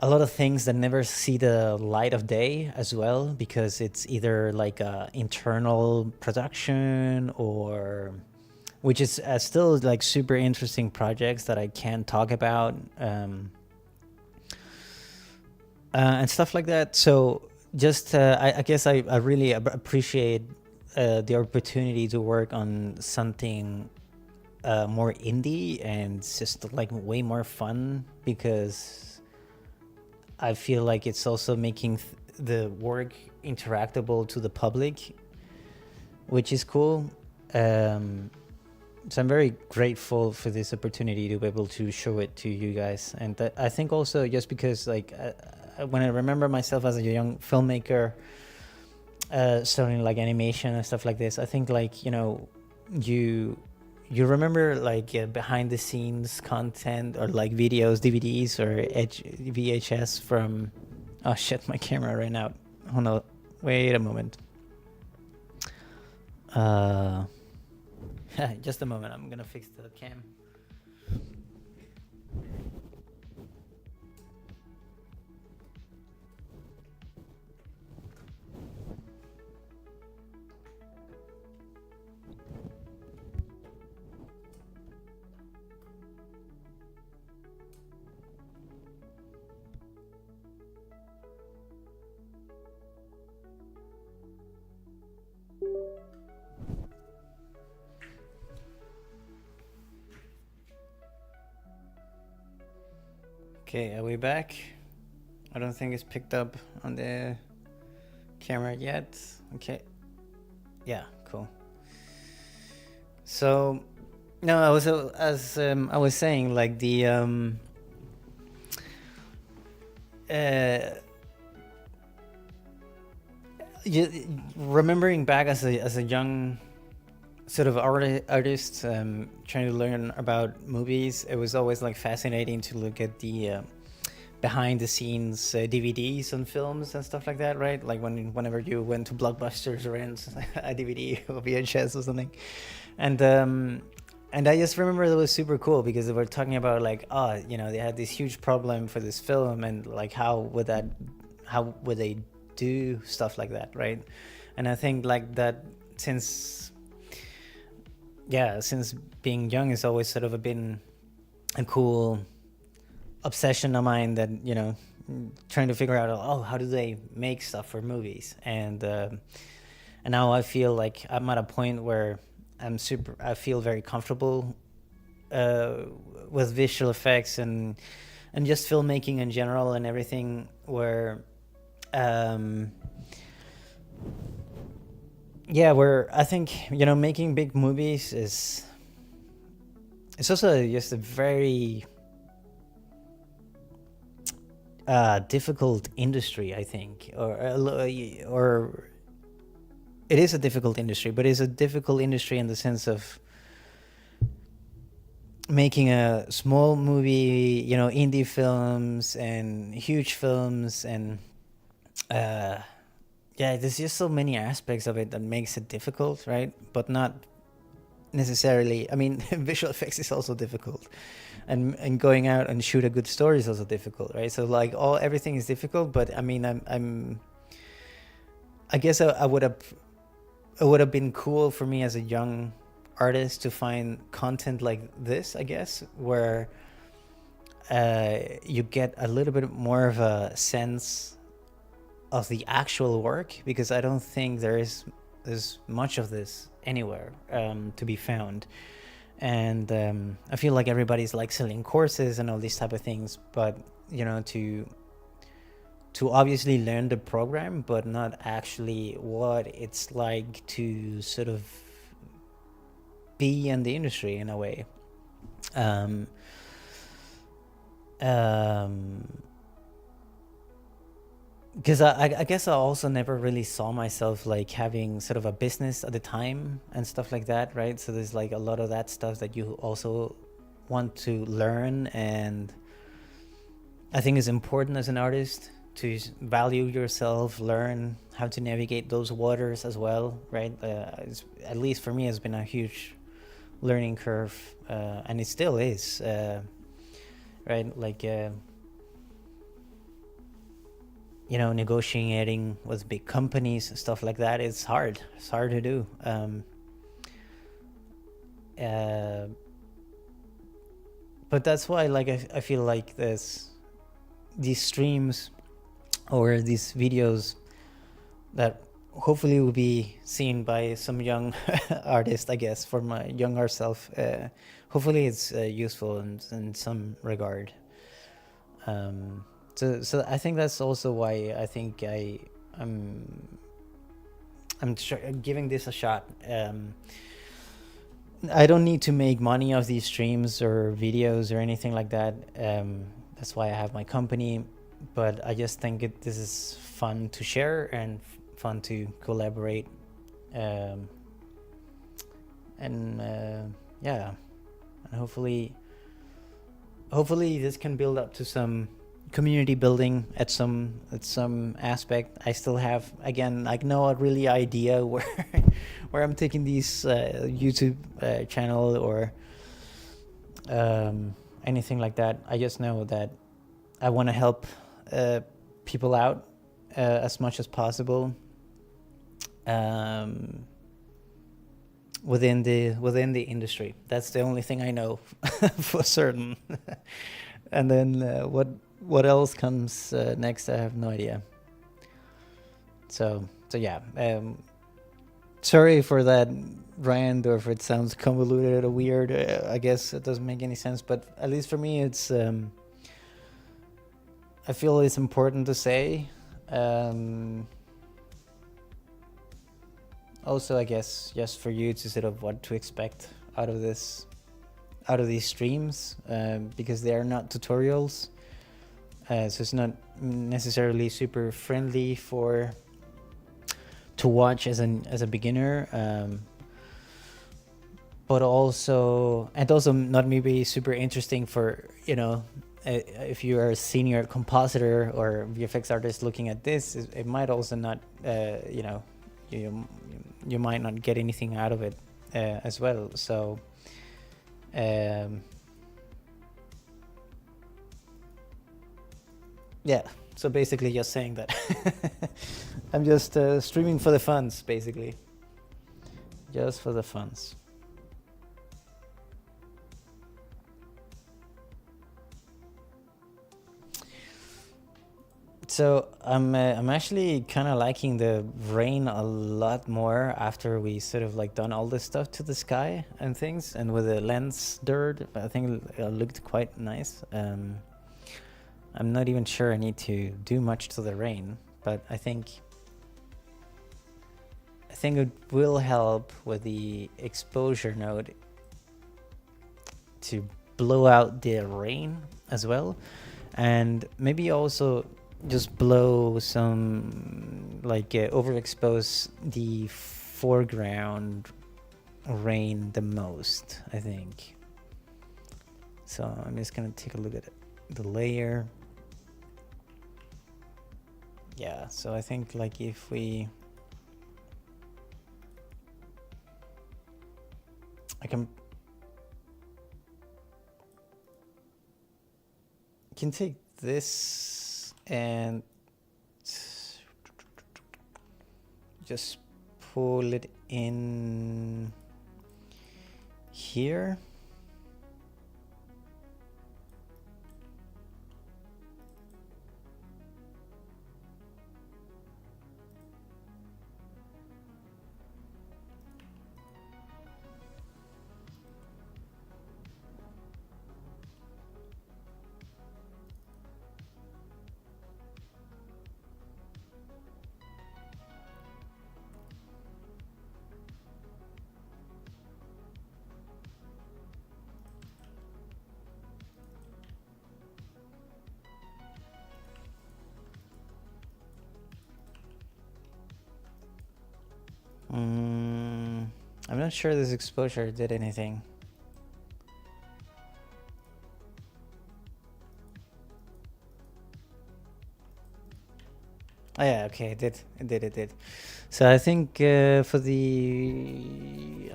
a lot of things that never see the light of day as well, because it's either like a internal production, or which is still like super interesting projects that I can't talk about, and stuff like that. So just I guess I really appreciate the opportunity to work on something more indie and just like way more fun, because I feel like it's also making the work interactable to the public, which is cool. So I'm very grateful for this opportunity to be able to show it to you guys. And I think also just because like when I remember myself as a young filmmaker starting like animation and stuff like this, I think like, you know, you remember like behind the scenes content, or like videos, DVDs or VHS from, oh shit, my camera ran out. Hold on, wait a moment. Just a moment, I'm gonna fix the cam. Okay, are we back? I don't think it's picked up on the camera yet. Okay. Yeah, cool. So, no, I was as I was saying, like the remembering back as a young sort of artist trying to learn about movies, it was always like fascinating to look at the behind the scenes DVDs on films and stuff like that, right? Like whenever you went to Blockbusters or rent a DVD or VHS or something, and I just remember that was super cool, because they were talking about like, you know, they had this huge problem for this film, and like how would they do stuff like that, right? And I think like that since being young is always sort of been a cool obsession of mine, that, you know, trying to figure out, how do they make stuff for movies, and now I feel like I'm at a point where I feel very comfortable with visual effects and just filmmaking in general and everything, where where I think, you know, making big movies it's also just a very difficult industry, I think, or it is a difficult industry, but it's a difficult industry in the sense of making a small movie, you know, indie films and huge films, and yeah, there's just so many aspects of it that makes it difficult, right? But not necessarily. I mean, visual effects is also difficult, and going out and shoot a good story is also difficult, right? So like everything is difficult, but I mean, I guess I would have, it would have been cool for me as a young artist to find content like this, I guess, where you get a little bit more of a sense of the actual work, because I don't think there's much of this anywhere to be found. And I feel like everybody's like selling courses and all these type of things, but you know, to obviously learn the program, but not actually what it's like to sort of be in the industry in a way. Because I guess I also never really saw myself like having sort of a business at the time and stuff like that, right? So there's like a lot of that stuff that you also want to learn, and I think it's important as an artist to value yourself, learn how to navigate those waters as well, right? At least for me, it's been a huge learning curve, and it still is, right? Like, you know, negotiating with big companies, stuff like that, it's hard. It's hard to do. But that's why, like, I feel like these streams or these videos that hopefully will be seen by some young artist, I guess, for my younger self. Hopefully it's useful in some regard. So I think that's also why I think I'm giving this a shot. I don't need to make money off these streams or videos or anything like that. That's why I have my company, but I just think this is fun to share and fun to collaborate. Yeah, and hopefully this can build up to some community building at some aspect. I still have, again, like, no really idea where where I'm taking these YouTube channel or anything like that. I just know that I want to help people out as much as possible within the industry. That's the only thing I know for certain. And then what else comes next, I have no idea. So yeah, sorry for that rant, or if it sounds convoluted or weird. I guess it doesn't make any sense, but at least for me, it's I feel it's important to say. Also, I guess just for you to sort of what to expect out of these streams, because they are not tutorials, so it's not necessarily super friendly to watch as a beginner, but also not maybe super interesting for, you know, if you are a senior compositor or VFX artist looking at this. It might also not, you know, you might not get anything out of it as well. So yeah, so basically just saying that I'm just streaming for the funds, basically, just for the funds. So I'm actually kind of liking the rain a lot more after we sort of like done all this stuff to the sky and things, and with the lens dirt, I think it looked quite nice. I'm not even sure I need to do much to the rain, but I think it will help with the exposure node to blow out the rain as well. and maybe also just blow some, like, overexpose the foreground rain the most, I think. So I'm just gonna take a look at the layer. Yeah, so I think, like, if we, I can take this and just pull it in here. I'm not sure this exposure did anything. Oh yeah, okay, it did. So I think for the,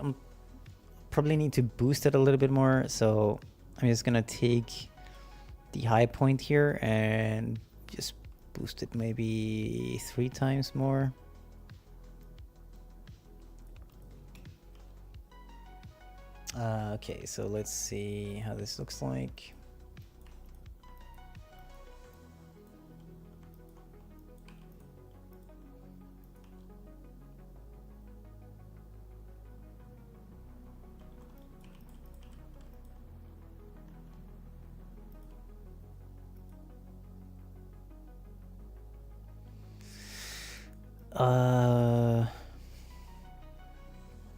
probably need to boost it a little bit more. So I'm just gonna take the high point here and just boost it maybe 3 times more. Okay, so let's see how this looks like.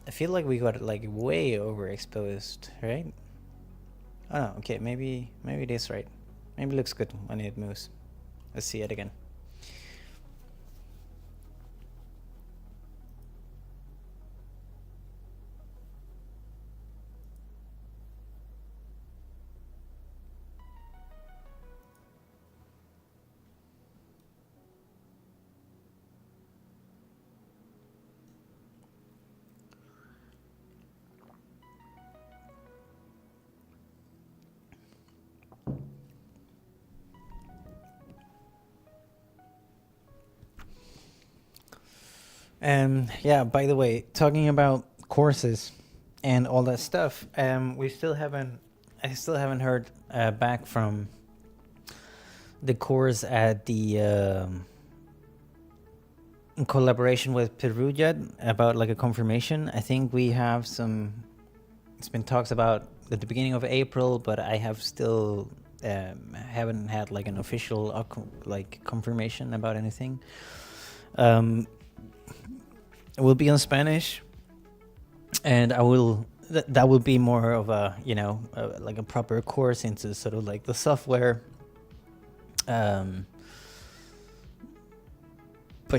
I feel like we got it, like, way overexposed, right? Oh no, okay, maybe it is right. Maybe it looks good when it moves. Let's see it again. Yeah, by the way, talking about courses and all that stuff, I still haven't heard back from the course at the in collaboration with Perugia about, like, a confirmation. I think we have some, it's been talks about at the beginning of April, but I have still haven't had, like, an official like confirmation about anything. It will be in Spanish, and I will that will be more of a, like a proper course into sort of like the software. But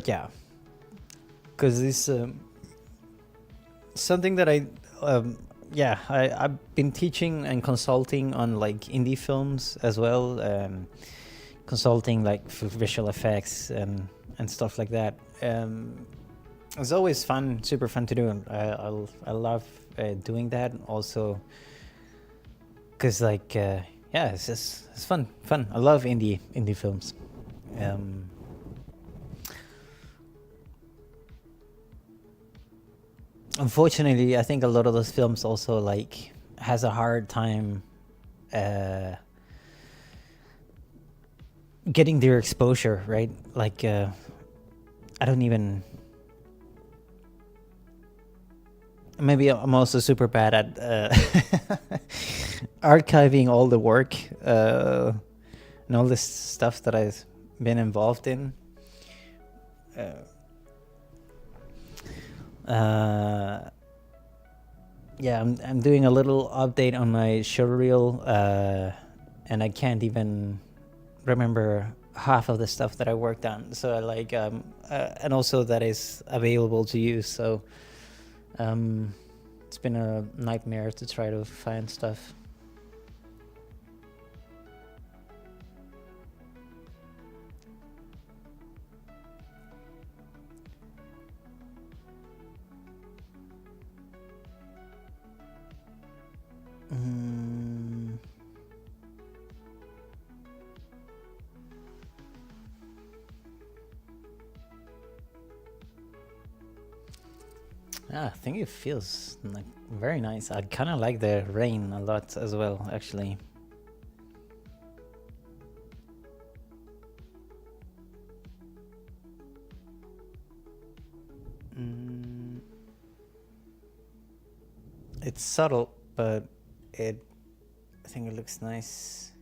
yeah, because this something that I've been teaching and consulting on, like, indie films as well, consulting, like, for visual effects and stuff like that. It's always fun, super fun to do. I love doing that also, because, like, it's fun. I love indie films. Unfortunately, I think a lot of those films also, like, has a hard time getting their exposure, right? Like, I don't even. Maybe I'm also super bad at archiving all the work and all this stuff that I've been involved in. Yeah, I'm doing a little update on my showreel, and I can't even remember half of the stuff that I worked on. So I like and also that is available to use. So it's been a nightmare to try to find stuff. I think it feels like very nice. I kind of like the rain a lot as well, actually. It's subtle, but I think it looks nice.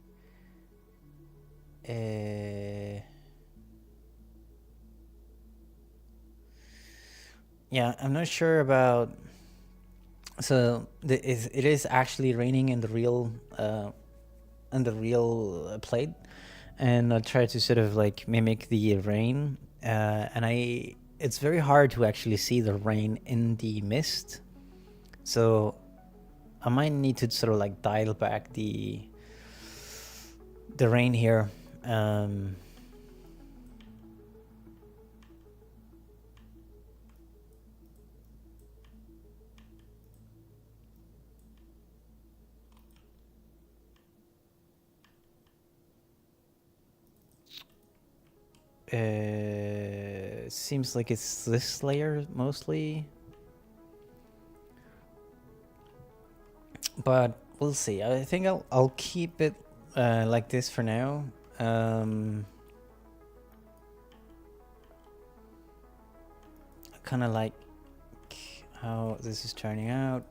Yeah, I'm not sure about. So it is actually raining in the real plate, and I try to sort of like mimic the rain, and it's very hard to actually see the rain in the mist. So I might need to sort of like dial back the rain here. Seems like it's this layer mostly, but we'll see. I think I'll keep it like this for now. I kind of like how this is turning out.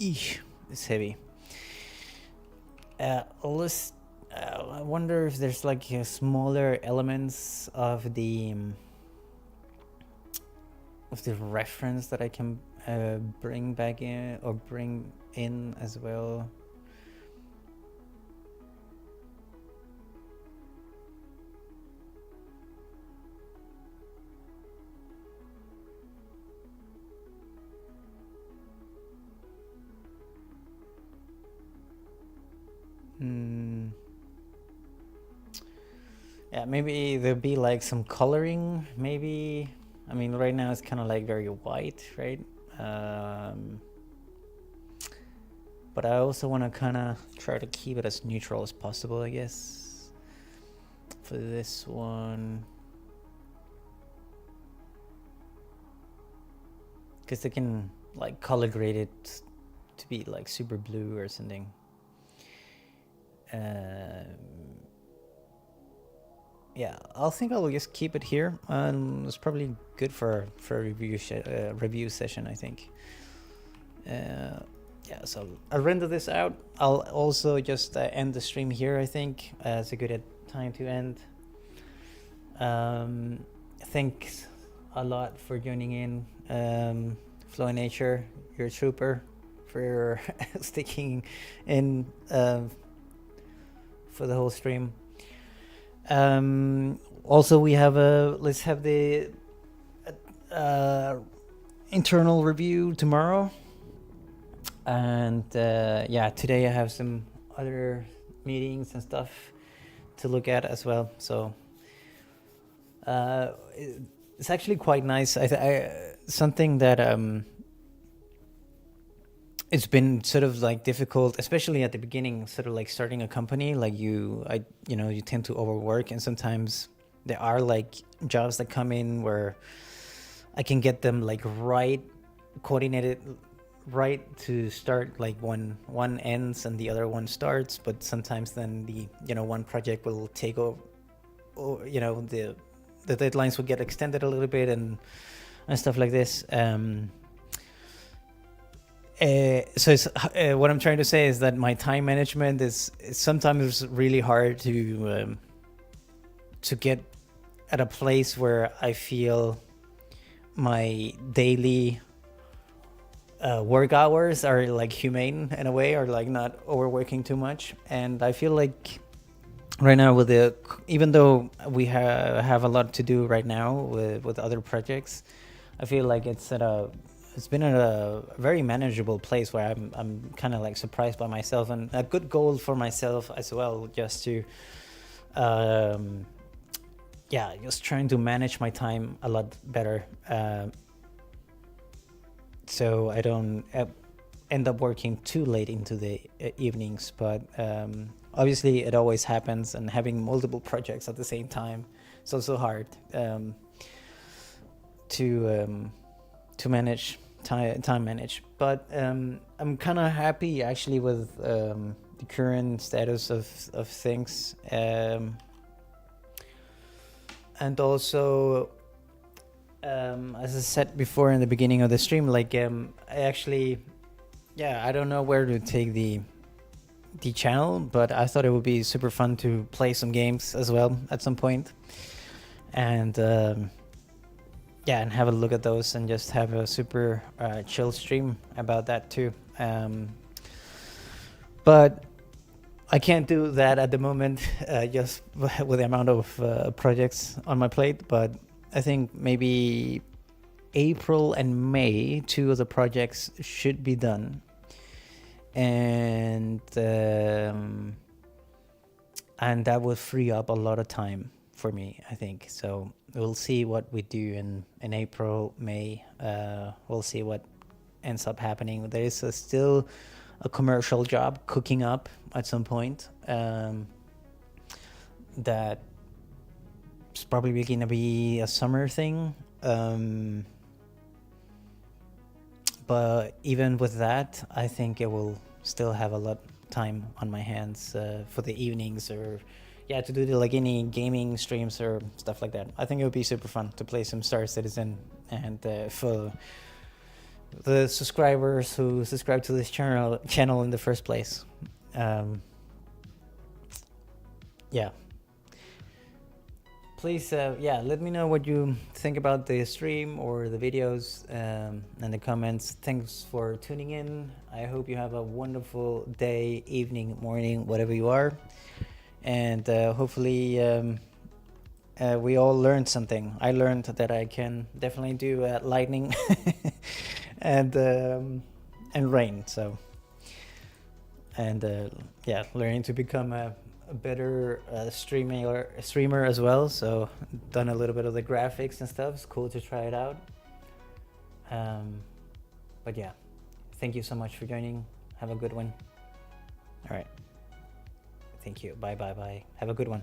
Eesh, it's heavy. I wonder if there's like smaller elements of the reference that I can bring back in or bring in as well. Yeah, maybe there'll be like some coloring, maybe. I mean, right now it's kind of like very white, right? But I also want to kind of try to keep it as neutral as possible, I guess, for this one. Because they can like color grade it to be like super blue or something. Yeah, I think I'll just keep it here, and it's probably good for a review session, I think. Yeah, so I'll render this out. I'll also just end the stream here, I think. It's a good time to end. Thanks a lot for joining in. Flow Nature, you're a trooper for sticking in for the whole stream. Also, let's have the internal review tomorrow, and yeah, today I have some other meetings and stuff to look at as well. So it's actually quite nice. Something that it's been sort of like difficult, especially at the beginning, sort of like starting a company. Like you tend to overwork, and sometimes there are like jobs that come in where I can get them like coordinated right to start, like one ends and the other one starts. But sometimes then the one project will take over, or the deadlines will get extended a little bit, and and stuff like this. So it's, what I'm trying to say is that my time management is sometimes really hard to get at a place where I feel my daily work hours are like humane in a way, or like not overworking too much. And I feel like right now with even though we have a lot to do right now with other projects, I feel like it's been at a very manageable place where I'm kind of like surprised by myself, and a good goal for myself as well, just to just trying to manage my time a lot better, so I don't end up working too late into the evenings. But obviously it always happens, and having multiple projects at the same time, it's also hard to manage time manage. But I'm kind of happy actually with the current status of things, and also as I said before in the beginning of the stream, like I actually, I don't know where to take the channel, but I thought it would be super fun to play some games as well at some point, and and have a look at those, and just have a super chill stream about that too. But I can't do that at the moment, just with the amount of projects on my plate. But I think maybe April and May, 2 of the projects should be done, and that would free up a lot of time for me, I think. So we'll see what we do in April, May. We'll see what ends up happening. There is still a commercial job cooking up at some point, that it's probably going to be a summer thing. But even with that, I think it will still have a lot of time on my hands for the evenings, or to do like any gaming streams or stuff like that. I think it would be super fun to play some Star Citizen, and for the subscribers who subscribe to this channel in the first place. Please let me know what you think about the stream or the videos in the comments. Thanks for tuning in. I hope you have a wonderful day, evening, morning, whatever you are, and hopefully we all learned something. I learned that I can definitely do lightning and rain. So, and learning to become a better streamer as well. So done a little bit of the graphics and stuff. It's cool to try it out. But thank you so much for joining. Have a good one. All right. Thank you. Bye. Have a good one.